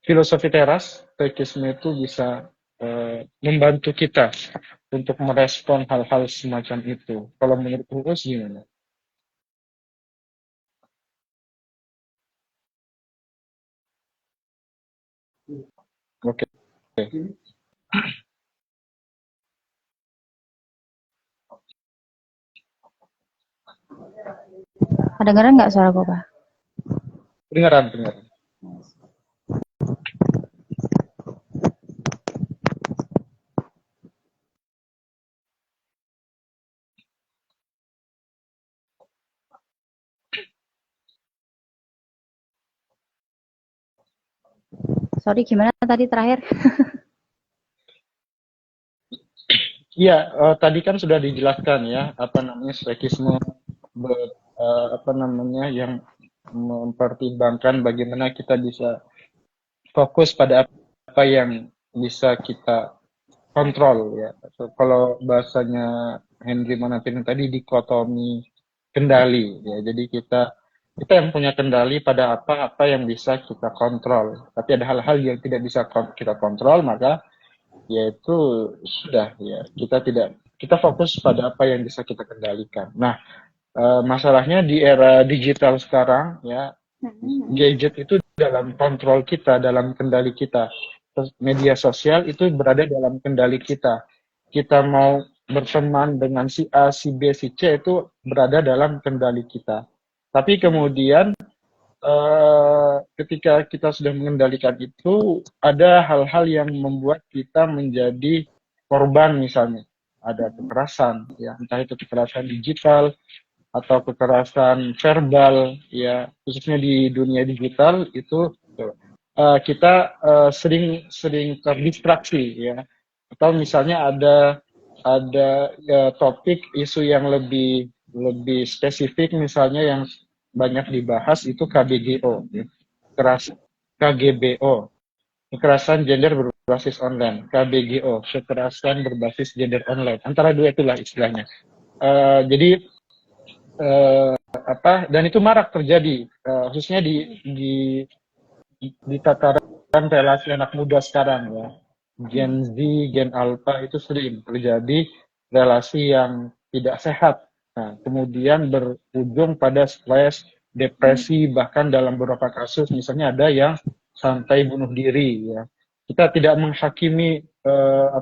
filosofi teras, stoikisme itu bisa membantu kita untuk merespon hal-hal semacam itu. Kalau menurut Uus gimana? Oke. Okay. Kedengeran nggak suara gue, Pak? Dengaran. Sorry, gimana tadi terakhir? Iya, tadi kan sudah dijelaskan ya, apa namanya stoikisme, apa namanya yang mempertimbangkan bagaimana kita bisa fokus pada apa yang bisa kita kontrol ya. So, kalau bahasanya Henry Monatino tadi dikotomi kendali ya. Jadi kita yang punya kendali pada apa yang bisa kita kontrol. Tapi ada hal-hal yang tidak bisa kita kontrol, maka yaitu sudah ya kita fokus pada apa yang bisa kita kendalikan. Nah, masalahnya di era digital sekarang ya, gadget itu dalam kontrol kita, dalam kendali kita. Media sosial itu berada dalam kendali kita. Kita mau berteman dengan si A, si B, si C itu berada dalam kendali kita. Tapi kemudian ketika kita sudah mengendalikan itu, ada hal-hal yang membuat kita menjadi korban misalnya. Ada kekerasan, ya entah itu kekerasan digital atau kekerasan verbal, ya khususnya di dunia digital itu kita sering terdistraksi, ya. Atau misalnya ada topik isu yang lebih spesifik misalnya yang banyak dibahas itu KBGO, ya. KGBO, kekerasan gender berbasis online, KBGO, kekerasan berbasis gender online. Antara dua itulah istilahnya. Jadi dan itu marak terjadi, khususnya di tataran relasi anak muda sekarang ya. Gen Z, Gen Alpha itu sering terjadi relasi yang tidak sehat. Nah, kemudian berujung pada stres, depresi, bahkan dalam beberapa kasus misalnya ada yang sampai bunuh diri ya. Kita tidak menghakimi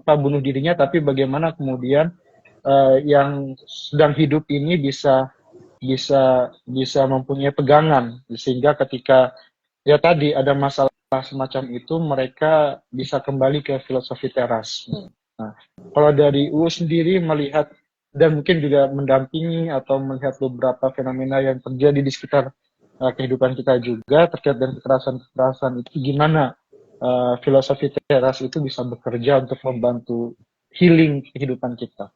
bunuh dirinya, tapi bagaimana kemudian yang sedang hidup ini bisa mempunyai pegangan, sehingga ketika ya tadi ada masalah semacam itu mereka bisa kembali ke filosofi teras. Nah, kalau dari U sendiri melihat dan mungkin juga mendampingi atau melihat beberapa fenomena yang terjadi di sekitar kehidupan kita juga terkait dengan kekerasan itu, gimana filosofi teras itu bisa bekerja untuk membantu healing kehidupan kita?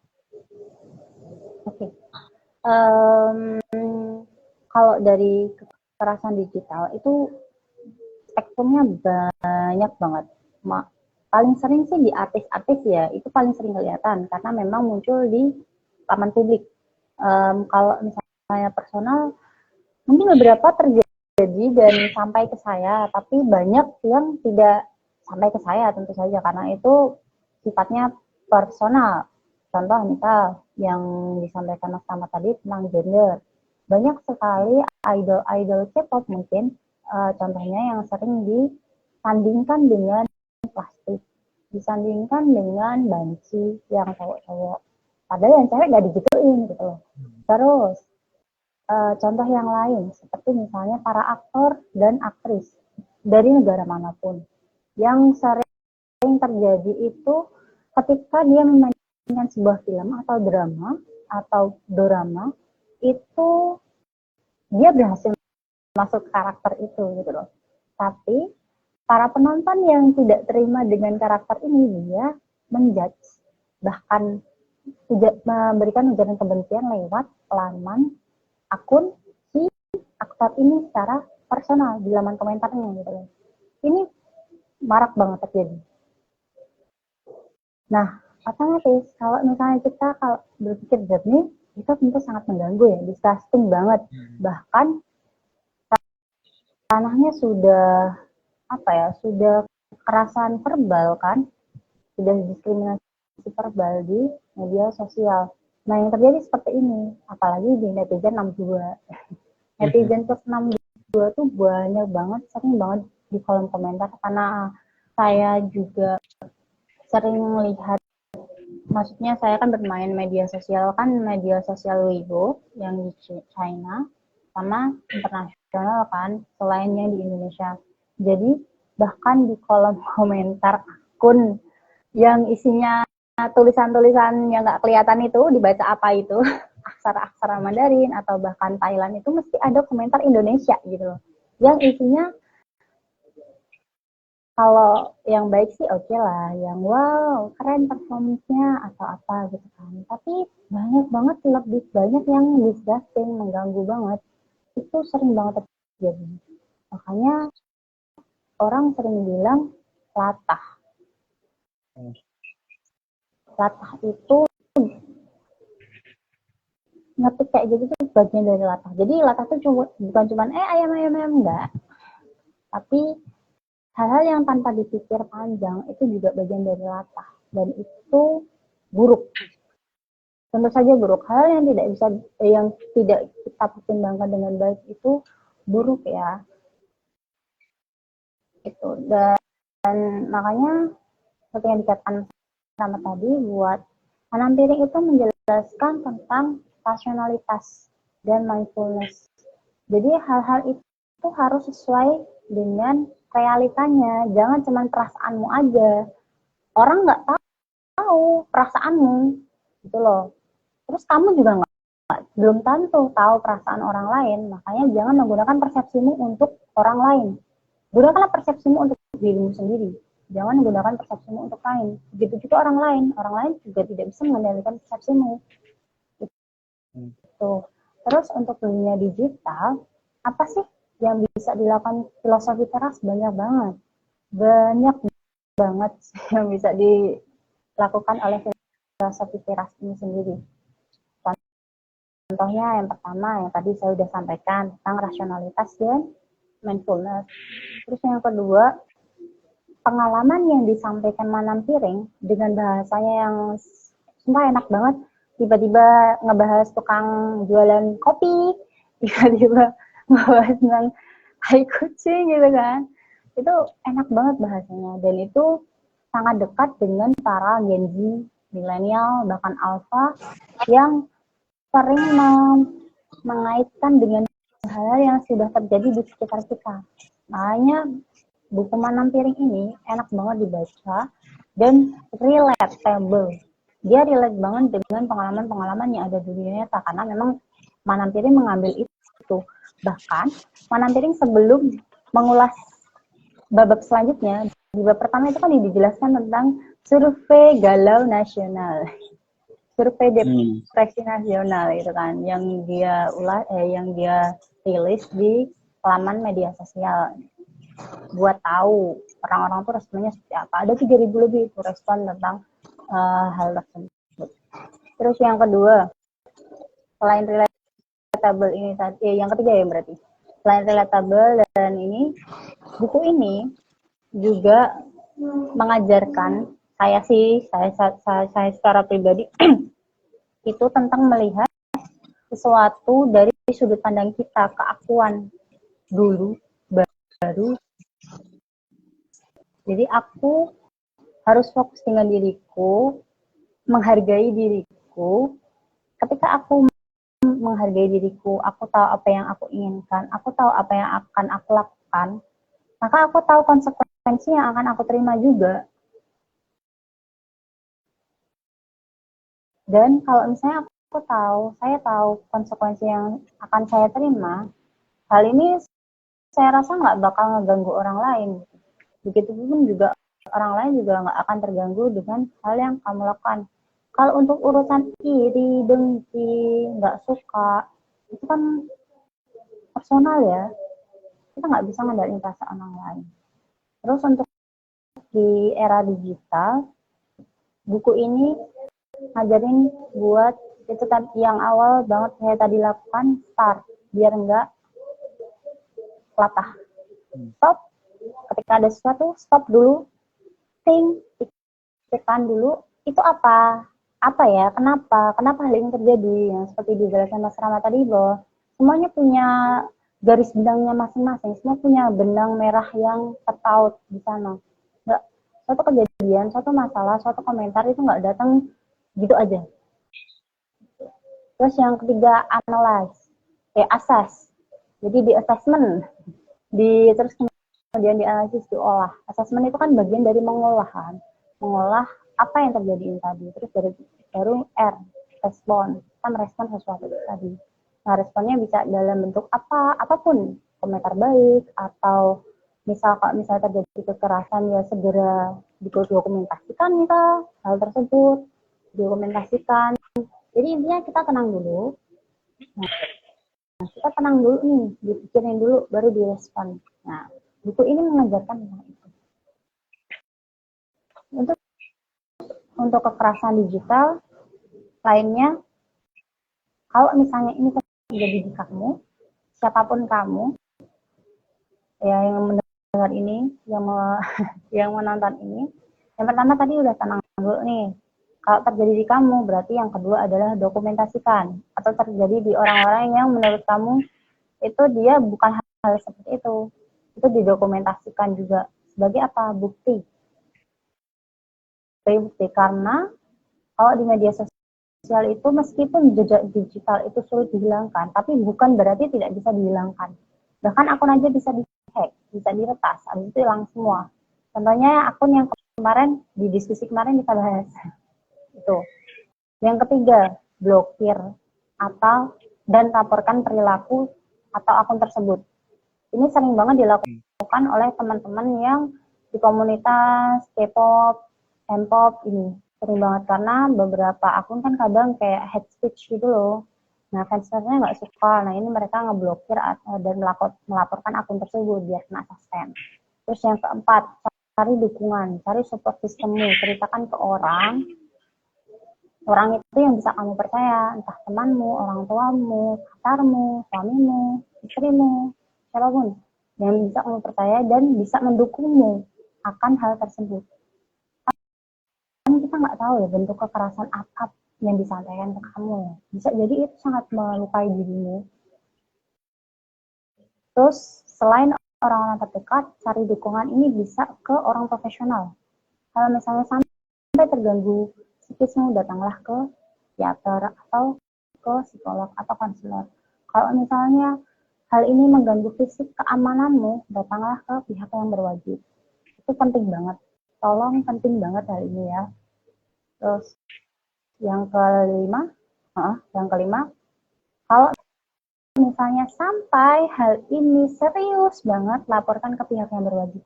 Oke. Kalau dari kekerasan digital itu spektrumnya banyak banget. Paling sering sih di artis-artis ya, itu paling sering kelihatan karena memang muncul di taman publik. Kalau misalnya personal, mungkin beberapa terjadi dan sampai ke saya, tapi banyak yang tidak sampai ke saya tentu saja karena itu sifatnya personal. Contoh misal yang disampaikan Mas Tama tadi tentang gender, banyak sekali idol K-pop mungkin contohnya yang sering disandingkan dengan plastik, disandingkan dengan banci yang cowok-cowok, padahal yang cewek gak digituin gitu loh. Terus contoh yang lain seperti misalnya para aktor dan aktris dari negara manapun yang sering terjadi itu ketika dia memainkan sebuah film atau drama atau dorama, itu dia berhasil masuk karakter itu gitu loh. Tapi para penonton yang tidak terima dengan karakter ini, dia menjudge, bahkan tidak memberikan ujaran kebencian lewat laman akun si aktor ini secara personal di laman komentarnya gitu loh. Ini marak banget terjadi. Nah, otomatis kalau misalnya kita kalau berpikir jernih, itu tentu sangat mengganggu ya, disgusting banget. Bahkan tanahnya sudah sudah kekerasan verbal kan, sudah diskriminasi verbal di media sosial. Nah, yang terjadi seperti ini, apalagi di netizen 62. Netizen plus 62 tuh banyak banget, sering banget di kolom komentar, karena saya juga sering melihat, maksudnya saya kan bermain media sosial Weibo yang di China sama internasional kan, selain yang di Indonesia. Jadi bahkan di kolom komentar akun yang isinya tulisan-tulisan yang nggak kelihatan itu dibaca apa itu aksara-aksara Mandarin atau bahkan Thailand, itu mesti ada komentar Indonesia gitu loh, yang isinya kalau yang baik sih oke lah, yang wow keren performance-nya atau apa gitu kan, tapi banyak banget, lebih banyak yang disgusting, mengganggu banget, itu sering banget terjadi. Makanya orang sering bilang latah itu ngetik kayak gitu tuh bagian dari latah. Jadi latah tuh bukan cuman ayam enggak, tapi hal-hal yang tanpa dipikir panjang itu juga bagian dari latah, dan itu buruk. Tentu saja buruk. Hal yang tidak kita pertimbangkan dengan baik itu buruk ya. Itu. Dan makanya seperti yang dikatakan sama tadi, buat Anam Piring itu menjelaskan tentang rasionalitas dan mindfulness. Jadi hal-hal itu harus sesuai dengan realitanya, jangan cuma perasaanmu aja. Orang nggak tahu perasaanmu, gitu loh. Terus kamu juga belum tentu tahu perasaan orang lain, makanya jangan menggunakan persepsimu untuk orang lain. Gunakanlah persepsimu untuk dirimu sendiri. Jangan menggunakan persepsimu untuk lain. Begitu juga orang lain juga tidak bisa mengendalikan persepsimu. Gitu. Terus untuk dunia digital, apa sih yang bisa dilakukan filosofi teras? Banyak banget yang bisa dilakukan oleh filosofi teras ini sendiri. Contohnya yang pertama yang tadi saya sudah sampaikan tentang rasionalitas dan mindfulness. Terus yang kedua, pengalaman yang disampaikan Manam Piring dengan bahasanya yang sumpah enak banget. Tiba-tiba ngebahas tukang jualan kopi, tiba-tiba ngebahas tentang tai kucing gitu kan. itu enak banget bahasanya, dan itu sangat dekat dengan para Gen Z, milenial, bahkan alpha yang sering mengaitkan dengan hal-hal yang sudah terjadi di sekitar kita. Makanya buku Manam Piring ini enak banget dibaca dan relatable. Dia relate banget dengan pengalaman-pengalaman yang ada di dunia nyata, karena memang Manam Piring mengambil itu. Bahkan Manam Piring sebelum mengulas babak selanjutnya, di bab pertama itu kan dijelaskan tentang survei galau nasional, survei depresi nasional itu kan, yang dia rilis di laman media sosial buat tahu orang-orang tuh responnya seperti apa. Ada 3.000 lebih itu respon tentang hal tersebut. Terus yang kedua, selain relatable ini tadi, yang ketiga ya berarti, selain relatable dan ini, buku ini juga mengajarkan saya secara pribadi itu tentang melihat sesuatu dari sudut pandang kita, keakuan dulu baru. Jadi aku harus fokus dengan diriku, menghargai diriku. Ketika aku menghargai diriku, aku tahu apa yang aku inginkan, aku tahu apa yang akan aku lakukan, maka aku tahu konsekuensi yang akan aku terima juga. Dan kalau misalnya saya tahu konsekuensi yang akan saya terima, hal ini saya rasa nggak bakal ngeganggu orang lain. Begitupun juga orang lain juga nggak akan terganggu dengan hal yang kamu lakukan. Kalau untuk urusan iri, dengki, nggak suka, itu kan personal ya. Kita nggak bisa ngendaliin perasaan orang lain. Terus untuk di era digital, buku ini ngajarin buat itu yang awal banget saya tadi lakukan, start, biar nggak latah. Stop, ketika ada sesuatu, stop dulu, pikirkan dulu, itu apa ya, kenapa hal ini terjadi, yang seperti dijelaskan Mas Rama tadi, bahwa semuanya punya garis benangnya masing-masing, semua punya benang merah yang terpaut di sana. Nggak, suatu kejadian, suatu masalah, suatu komentar itu nggak datang gitu aja. Terus yang ketiga, analyze, assess. Jadi di assessment, terus kemudian dianalisis, diolah. Assessment itu kan bagian dari mengolah apa yang terjadi tadi. Terus baru R, respon, kita merespon sesuatu tadi. Nah, responnya bisa dalam bentuk apapun, komentar baik, atau misalnya terjadi kekerasan, ya segera didokumentasikan kita hal tersebut, dokumentasikan. Jadi intinya kita tenang dulu. Nah, kita tenang dulu nih, dipikirin dulu, baru direspon. Nah, buku ini mengajarkan tentang itu. Untuk kekerasan digital lainnya, kalau misalnya ini terjadi di kamu, siapapun kamu, ya yang mendengar ini, yang menonton ini, yang pertama tadi udah tenang dulu nih. Kalau terjadi di kamu, berarti yang kedua adalah dokumentasikan. Atau terjadi di orang-orang yang menurut kamu itu dia bukan hal seperti itu. Itu didokumentasikan juga. Sebagai apa? Bukti. Karena kalau di media sosial itu meskipun jejak digital itu sulit dihilangkan, tapi bukan berarti tidak bisa dihilangkan. Bahkan akun aja bisa di-hack, bisa diretas, habis itu hilang semua. Contohnya akun yang kemarin, di diskusi kemarin kita bahas. Itu. Yang ketiga, blokir dan laporkan perilaku atau akun tersebut. Ini sering banget dilakukan oleh teman-teman yang di komunitas K-pop, M-pop ini. Sering banget karena beberapa akun kan kadang kayak hate speech gitu loh. Nah, fansnya nggak suka. Nah, ini mereka ngeblokir dan melaporkan akun tersebut biar kena suspend. Terus yang keempat, cari dukungan, cari support sistemmu, ceritakan ke orang itu yang bisa kamu percaya, entah temanmu, orang tuamu, pacarmu, suamimu, istrimu, siapapun yang bisa kamu percaya dan bisa mendukungmu akan hal tersebut. Kan kita nggak tahu ya bentuk kekerasan apa yang disampaikan ke kamu. Bisa jadi itu sangat melukai dirimu. Terus selain orang-orang terdekat cari dukungan ini bisa ke orang profesional. Kalau misalnya sampai terganggu psikismu, datanglah ke psikiater atau ke psikolog atau konselor. Kalau misalnya hal ini mengganggu fisik keamananmu, datanglah ke pihak yang berwajib. Itu penting banget. Tolong, penting banget hal ini ya. Terus yang kelima, kalau misalnya sampai hal ini serius banget, laporkan ke pihak yang berwajib.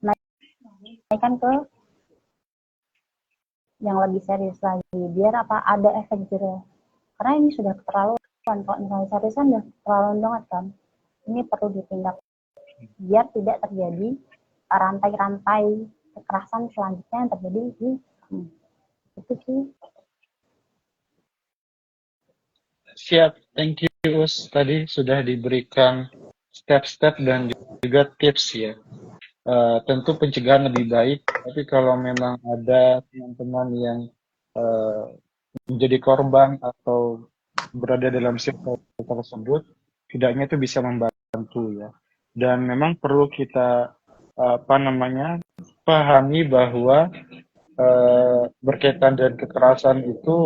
Naikkan ke yang lebih serius lagi, biar apa ada efek jerah. Karena ini sudah keterlaluan. Kalau misalnya seriusan udah terlalu banget kan. Ini perlu ditindak biar tidak terjadi rantai-rantai kekerasan selanjutnya yang terjadi di itu sih. Siap, thank you Us. Tadi sudah diberikan step-step dan juga tips ya. Tentu pencegahan lebih baik, tapi kalau memang ada teman-teman yang menjadi korban atau berada dalam circle tersebut, tidaknya itu bisa membantu ya. Dan memang perlu kita pahami bahwa berkaitan dengan kekerasan itu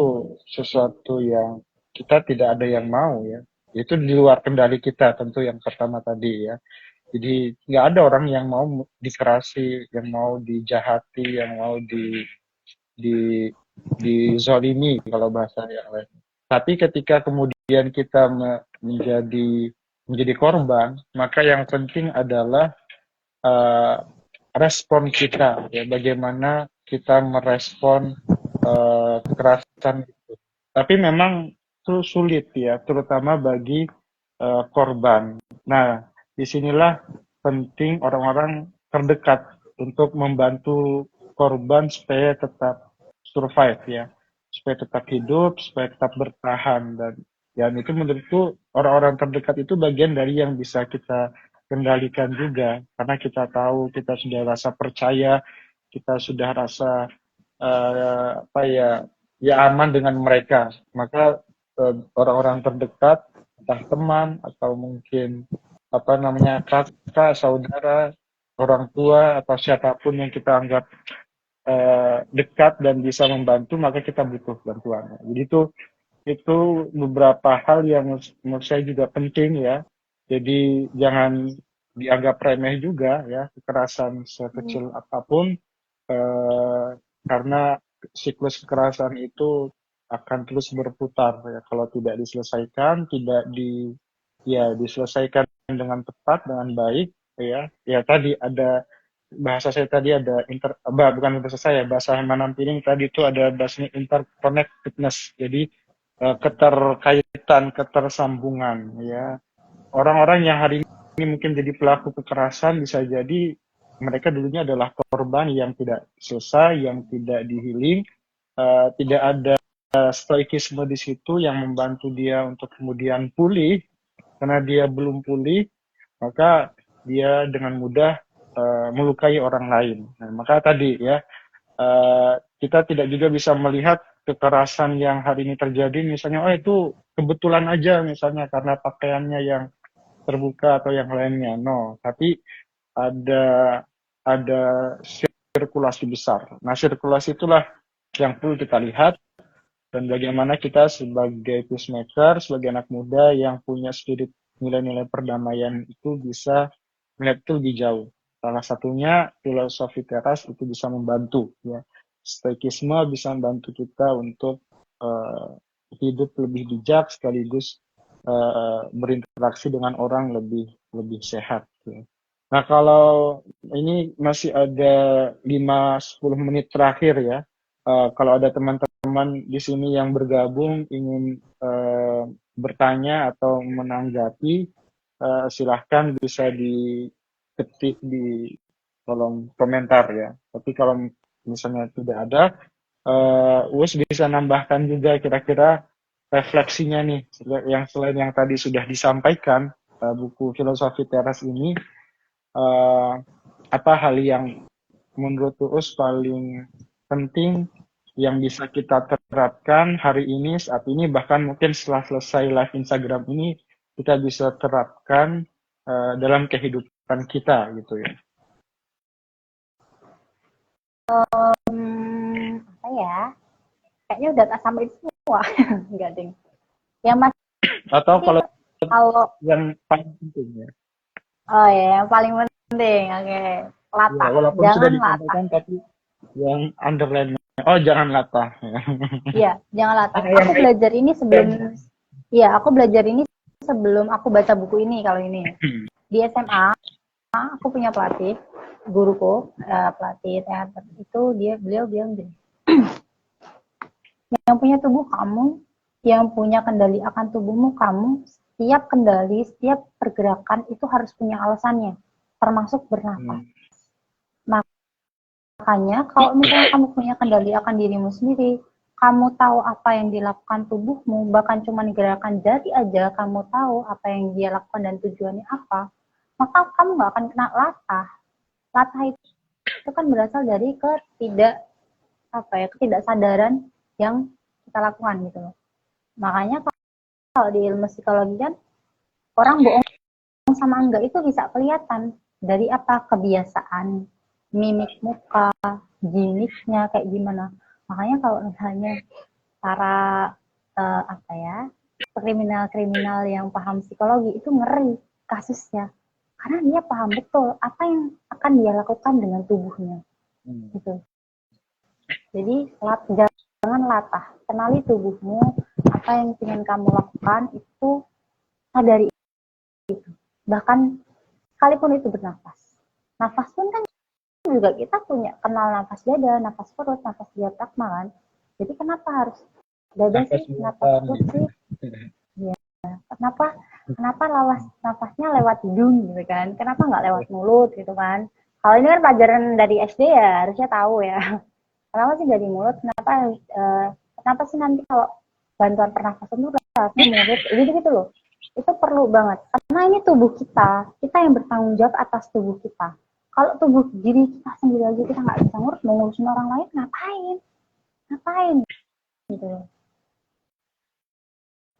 sesuatu yang kita tidak ada yang mau ya. Itu di luar kendali kita tentu yang pertama tadi ya. Jadi nggak ada orang yang mau dikerasi, yang mau dijahati, yang mau di dizolimi kalau bahasa yang lain. Tapi ketika kemudian kita menjadi korban, maka yang penting adalah respon kita, ya bagaimana kita merespon kekerasan itu. Tapi memang itu sulit ya, terutama bagi korban. Nah, disinilah penting orang-orang terdekat untuk membantu korban supaya tetap survive ya, supaya tetap hidup, supaya tetap bertahan dan itu menurutku orang-orang terdekat itu bagian dari yang bisa kita kendalikan juga karena kita tahu kita sudah rasa percaya, kita sudah rasa ya aman dengan mereka, maka orang-orang terdekat entah teman atau mungkin kakak, saudara, orang tua atau siapapun yang kita anggap dekat dan bisa membantu, maka kita butuh bantuan. Jadi itu beberapa hal yang menurut saya juga penting ya. Jadi jangan dianggap remeh juga ya kekerasan sekecil apapun karena siklus kekerasan itu akan terus berputar ya kalau tidak diselesaikan, tidak diselesaikan dengan tepat, dengan baik ya tadi ada bahasa saya tadi ada bukan bahasa saya, bahasa Herman Piring tadi itu ada bahasanya interconnectedness. Jadi keterkaitan, ketersambungan ya. Orang-orang yang hari ini mungkin jadi pelaku kekerasan bisa jadi mereka dulunya adalah korban yang tidak selesai, yang tidak dihealing, tidak ada stoikisme di situ yang membantu dia untuk kemudian pulih. Karena dia belum pulih, maka dia dengan mudah melukai orang lain. Nah, maka tadi ya kita tidak juga bisa melihat kekerasan yang hari ini terjadi misalnya itu kebetulan aja misalnya karena pakaiannya yang terbuka atau yang lainnya. No, tapi ada sirkulasi besar. Nah, sirkulasi itulah yang perlu kita lihat dan bagaimana kita sebagai peacemaker, sebagai anak muda yang punya spirit nilai-nilai perdamaian itu bisa melihat itu lebih jauh. Salah satunya filosofi teras itu bisa membantu ya. Stoikisme bisa membantu kita untuk hidup lebih bijak sekaligus berinteraksi dengan orang lebih sehat ya. Nah, kalau ini masih ada 5-10 menit terakhir ya. Kalau ada teman-teman di sini yang bergabung ingin bertanya atau menanggapi silahkan bisa diketik di kolom komentar ya. Tapi kalau misalnya tidak ada, Uus bisa nambahkan juga kira-kira refleksinya nih, yang selain yang tadi sudah disampaikan, buku Filosofi Teras ini, apa hal yang menurut Uus paling penting yang bisa kita terapkan hari ini, saat ini, bahkan mungkin setelah selesai live Instagram ini, kita bisa terapkan dalam kehidupan menggerakkan kita gitu ya. Apa ya? Kayaknya udah tak sampai semua. Enggak, ding. Yang masih Atau kalau kalau yang paling penting ya. oh ya, yang paling penting. Oke. Ya, Latah. walaupun sudah Jangan latah. disampaikan tapi yang underline. Oh, jangan latah. Iya, jangan latah. Yang Aku belajar ini sebelum iya, aku belajar ini sebelum aku baca buku ini kalau ini. Di SMA, aku punya pelatih, guruku, pelatih teater itu beliau bilang gini, yang punya tubuh kamu, yang punya kendali akan tubuhmu kamu, setiap kendali, setiap pergerakan itu harus punya alasannya, termasuk bernafas. Makanya kalau misalnya kamu punya kendali akan dirimu sendiri, kamu tahu apa yang dilakukan tubuhmu, bahkan cuma gerakan jari aja, kamu tahu apa yang dia lakukan dan tujuannya apa, maka kamu nggak akan kena latah. Latah itu kan berasal dari ketidaksadaran yang kita lakukan gitu loh. Makanya kalau di ilmu psikologi kan orang bohong sama enggak itu bisa kelihatan dari apa kebiasaan, mimik muka, gimmicknya kayak gimana. Makanya kalau misalnya para kriminal-kriminal yang paham psikologi itu ngeri kasusnya karena dia paham betul apa yang akan dia lakukan dengan tubuhnya gitu. Jadi jangan latah, kenali tubuhmu, apa yang ingin kamu lakukan itu sadari itu. Bahkan sekalipun itu bernafas, nafas pun kan juga kita punya kenal nafas dada, nafas perut, nafas diafragma kan. Jadi kenapa harus dada sih, kenapa perut sih? Ya, kenapa nafasnya lewat hidung gitu kan? Kenapa nggak lewat mulut gitu kan? Kalau ini kan pelajaran dari SD ya, harusnya tahu ya. Kenapa sih dari mulut? Kenapa sih nanti kalau bantuan pernafasan itu harusnya mulut? Gitu loh. Itu perlu banget. Karena ini tubuh kita yang bertanggung jawab atas tubuh kita. Kalau tubuh diri kita sendiri aja kita nggak bisa ngurus, mau ngurusin orang lain ngapain gitu loh.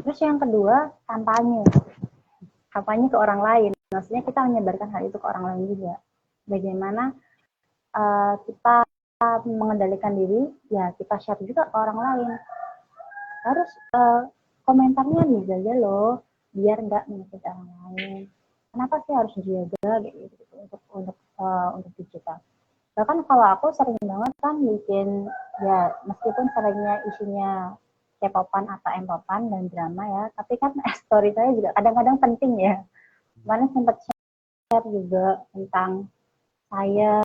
Terus yang kedua, kampanye ke orang lain. Maksudnya kita menyebarkan hal itu ke orang lain juga. Bagaimana kita mengendalikan diri, ya kita share juga ke orang lain. Harus komentarnya dijaga loh, biar nggak menyakiti orang lain. Kenapa sih harus dijaga gitu untuk digital? Bahkan kalau aku sering banget kan bikin, ya meskipun seringnya isinya K-popan atau M-popan dan drama ya, tapi kan story saya juga kadang-kadang penting ya. Kemarin sempat share juga tentang saya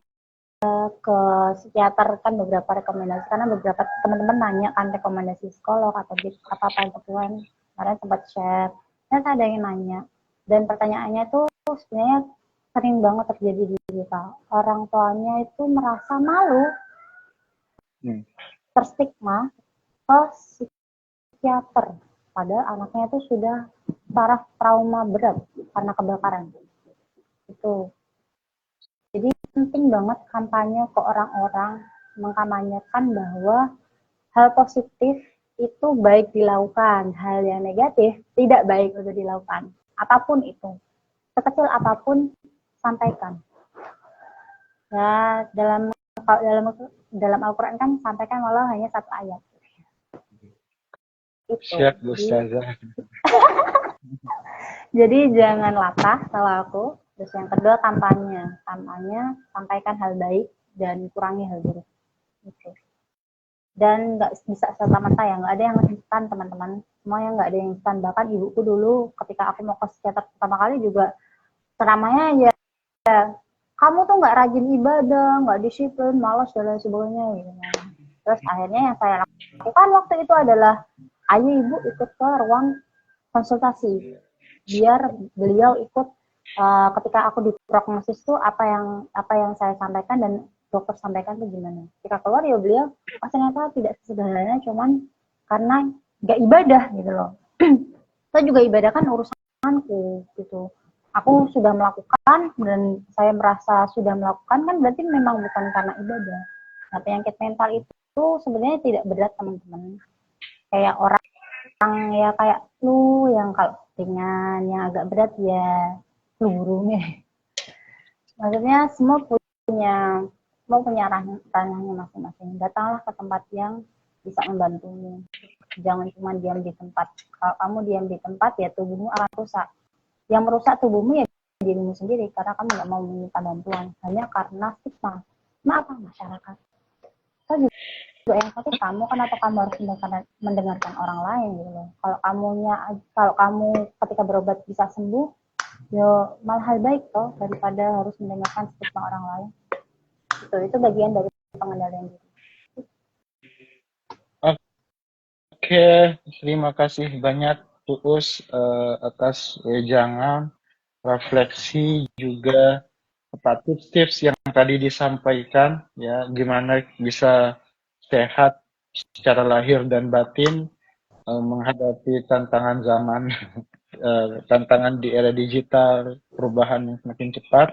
ke psikiater kan beberapa rekomendasi, karena beberapa teman-teman nanya kan rekomendasi psikolog atau apa kebetulan kemarin sempat share, dan ada yang nanya, dan pertanyaannya tuh sebenarnya sering banget terjadi di kita. Orang tuanya itu merasa malu, terstigma ke psikiater, padahal anaknya itu sudah saraf trauma berat karena kebakaran. Itu. Jadi penting banget kampanye ke orang-orang, mengkampanyekan bahwa hal positif itu baik dilakukan, hal yang negatif tidak baik untuk dilakukan. Apapun itu, sekecil apapun sampaikan. Ya, dalam Al-Quran kan sampaikan walau hanya satu ayat. Itu. Siap, Ustazah. Jadi jangan latah kalau aku. Terus yang kedua kampanye sampaikan hal baik dan kurangi hal buruk. Gitu. Dan nggak bisa serta-merta ya, nggak ada yang instan teman-teman. Semuanya nggak ada yang instan. Bahkan ibuku dulu ketika aku mau ke psikiater pertama kali juga ceramahnya aja, kamu tuh nggak rajin ibadah, nggak disiplin, malas dan lain sebagainya. Gitu. Terus akhirnya yang saya lakukan waktu itu adalah, ayo ibu ikut ke ruang konsultasi, biar beliau ikut ketika aku diprognosis tuh apa yang saya sampaikan dan dokter sampaikan tuh gimana. Ketika keluar ya beliau, ternyata tidak sesederhana cuman karena nggak ibadah gitu loh. Saya juga ibadah kan urusanku gitu. Aku sudah melakukan dan saya merasa sudah melakukan kan berarti memang bukan karena ibadah. Nah, penyakit mental itu sebenarnya tidak berat teman-teman. Kayak orang ya kayak flu yang kalau ringan, yang agak berat ya flu burung ya. Maksudnya semua punya ranahnya masing-masing. Datanglah ke tempat yang bisa membantumu. Jangan cuma diam di tempat. Kalau kamu diam di tempat, ya tubuhmu akan rusak. Yang merusak tubuhmu ya dirimu sendiri, karena kamu nggak mau meminta bantuan hanya karena stigma. Apa masyarakat? Kita juga yang sakit kamu kan, atau kamu harus mendengarkan orang lain gitu loh. Kalau kamu ketika berobat bisa sembuh, ya malah hal baik toh, daripada harus mendengarkan stigma orang lain. Itu bagian dari pengendalian diri. Oke, terima kasih banyak Uus atas wejangan, refleksi juga tips-tips yang tadi disampaikan ya, gimana bisa sehat secara lahir dan batin menghadapi tantangan zaman, tantangan di era digital, perubahan yang semakin cepat.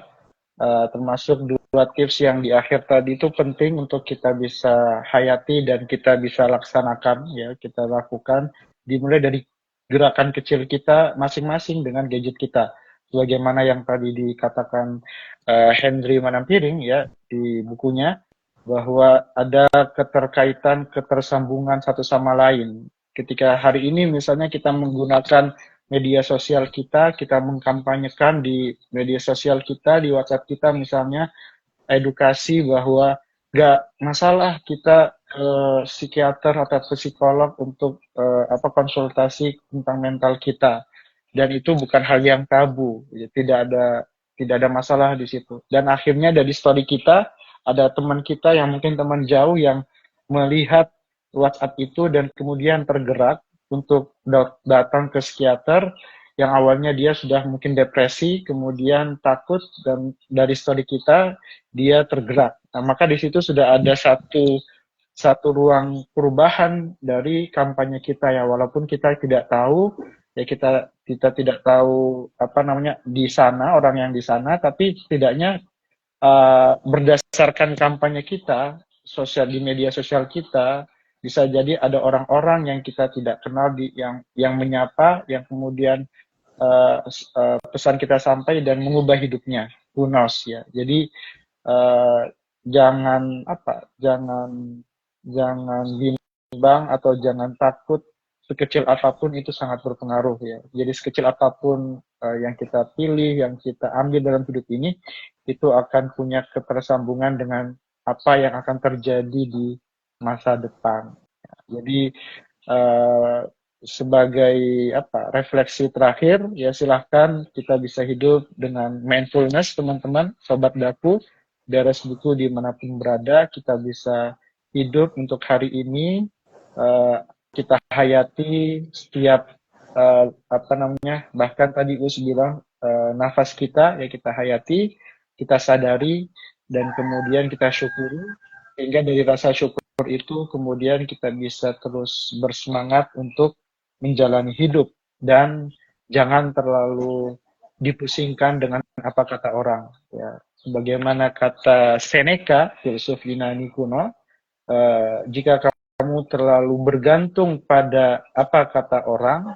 Termasuk 2 tips yang di akhir tadi itu penting untuk kita bisa hayati dan kita bisa laksanakan ya, kita lakukan, dimulai dari gerakan kecil kita masing-masing dengan gadget kita, sebagaimana yang tadi dikatakan Henry Manampiring ya di bukunya, bahwa ada ketersambungan satu sama lain. Ketika hari ini misalnya kita menggunakan media sosial kita mengkampanyekan di media sosial kita, di WhatsApp kita misalnya, edukasi bahwa nggak masalah kita ke psikiater atau psikolog untuk konsultasi tentang mental kita, dan itu bukan hal yang tabu, tidak ada masalah di situ. Dan akhirnya dari story kita ada teman kita yang mungkin teman jauh yang melihat WhatsApp itu dan kemudian tergerak untuk datang ke psikiater, yang awalnya dia sudah mungkin depresi, kemudian takut, dan dari story kita dia tergerak. Nah, maka di situ sudah ada satu ruang perubahan dari kampanye kita ya, walaupun kita tidak tahu ya, kita tidak tahu di sana orang yang di sana, tapi setidaknya berdasarkan kampanye kita di media sosial kita, bisa jadi ada orang-orang yang kita tidak kenal yang menyapa, yang kemudian pesan kita sampai dan mengubah hidupnya. Who knows ya. Jadi jangan bimbang atau jangan takut. Sekecil apapun itu sangat berpengaruh ya. Jadi sekecil apapun yang kita pilih, yang kita ambil dalam hidup ini, itu akan punya ketersambungan dengan apa yang akan terjadi di masa depan. Jadi sebagai refleksi terakhir ya, silahkan kita bisa hidup dengan mindfulness, teman-teman, sobat daku, beres buku dimanapun berada, kita bisa hidup untuk hari ini, kita hayati setiap bahkan tadi Us bilang nafas kita ya, kita hayati, kita sadari, dan kemudian kita syukuri, sehingga dari rasa syukur itu kemudian kita bisa terus bersemangat untuk menjalani hidup, dan jangan terlalu dipusingkan dengan apa kata orang ya. Sebagaimana kata Seneca, filsuf Yunani kuno, jika kamu terlalu bergantung pada apa kata orang,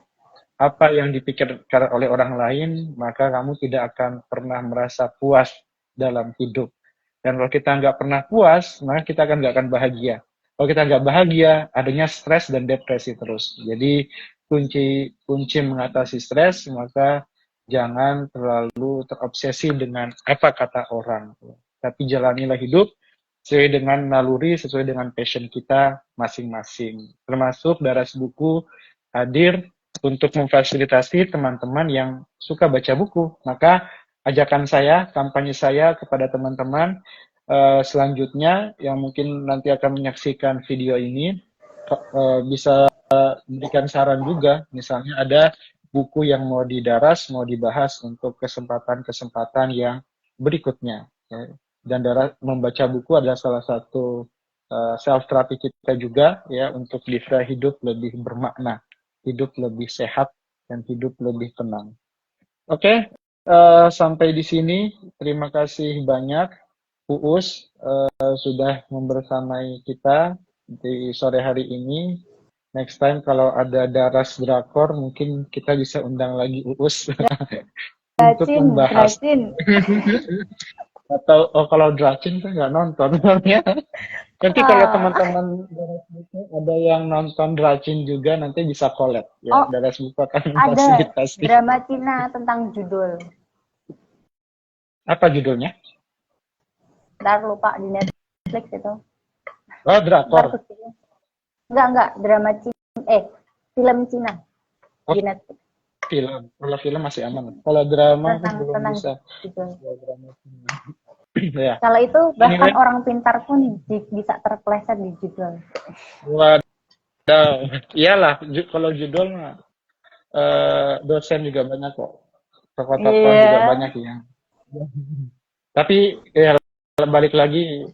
apa yang dipikirkan oleh orang lain, maka kamu tidak akan pernah merasa puas dalam hidup. Dan kalau kita nggak pernah puas, maka kita nggak akan bahagia. Kalau kita nggak bahagia, adanya stres dan depresi terus. Jadi kunci mengatasi stres, maka jangan terlalu terobsesi dengan apa kata orang. Tapi jalanilah hidup sesuai dengan naluri, sesuai dengan passion kita masing-masing. Termasuk Daras Buku hadir untuk memfasilitasi teman-teman yang suka baca buku. Maka ajakan saya, kampanye saya kepada teman-teman selanjutnya yang mungkin nanti akan menyaksikan video ini, bisa berikan saran juga, misalnya ada buku yang mau didaras, mau dibahas untuk kesempatan-kesempatan yang berikutnya. Dan membaca buku adalah salah satu self therapy kita juga ya, untuk bisa hidup lebih bermakna, hidup lebih sehat, dan hidup lebih tenang. Oke, sampai di sini. Terima kasih banyak Uus sudah membersamai kita di sore hari ini. Next time kalau ada Daras Drakor, mungkin kita bisa undang lagi Uus untuk membahas. Atau oh, kalau Dracin saya nggak nonton soalnya. Nanti kalau Ah, teman-teman Daras Buku ada yang nonton Dracin juga nanti bisa collab ya. oh, Daras Buku akan ada memfasilitasi. drama Cina tentang judul. Apa judulnya? Ntar lupa di Netflix itu. Oh, Ntar drakor. kecilnya. Enggak, drama Cina. Film Cina Oh, di Netflix. film. Kalau film masih aman. Kalau drama aku Tentang belum tentang bisa. judul. Kalau drama Cina. Ya. Kalau itu bahkan Anyway, orang pintar pun bisa terpleset di judul. waduh. Iyalah, kalau judul mah dosen juga banyak kok. Tokoh-tokoh Iya. juga banyak yang. Tapi ya balik lagi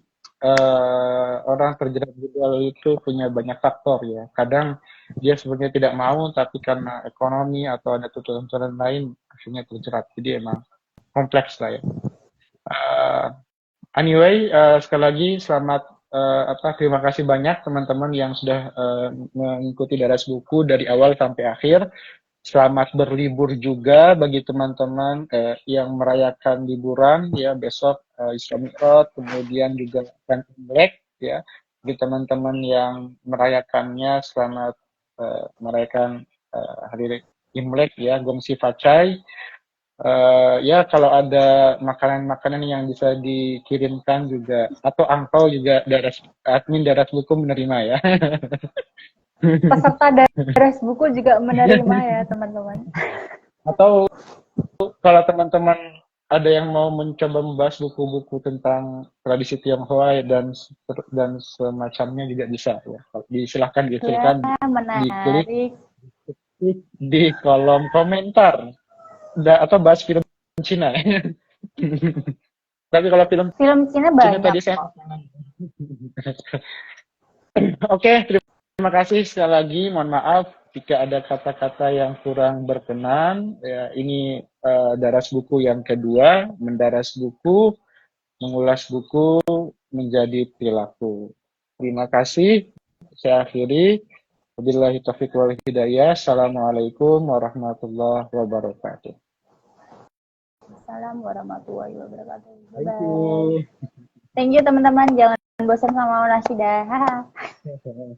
orang terjerat judul itu punya banyak faktor ya. Kadang dia sebenarnya tidak mau, tapi karena ekonomi atau ada tuntutan lain akhirnya terjerat. Jadi emang kompleks lah ya. Uh, Anyway, sekali lagi selamat terima kasih banyak teman-teman yang sudah mengikuti Daras Buku dari awal sampai akhir. Selamat berlibur juga bagi teman-teman yang merayakan liburan ya besok Isra Mi'raj, kemudian juga akan Imlek ya. Bagi teman-teman yang merayakannya selamat merayakan hari Imlek ya, Gongsi Facai. Ya kalau ada makanan-makanan yang bisa dikirimkan juga atau angpau juga admin Daras Buku menerima ya. Peserta Daras Buku juga menerima ya, teman-teman. Atau kalau teman-teman ada yang mau mencoba membahas buku-buku tentang tradisi Tionghoa dan semacamnya juga bisa ya. Silahkan Ya, diklik menarik. di kolom komentar atau bahas film Cina. Tapi kalau film Film Cina Cina banyak tadi saya kok. Oke, terima kasih sekali lagi. Mohon maaf jika ada kata-kata yang kurang berkenan. Ya, ini Daras Buku yang kedua, mendaras buku, mengulas buku menjadi perilaku. Terima kasih. Saya akhiri. Wabillahi taufiq wal hidayah. Assalamualaikum warahmatullahi wabarakatuh. Assalamualaikum warahmatullahi wabarakatuh. Thank Bye. you. Thank you teman-teman. Jangan bosan sama Nasida. Haha.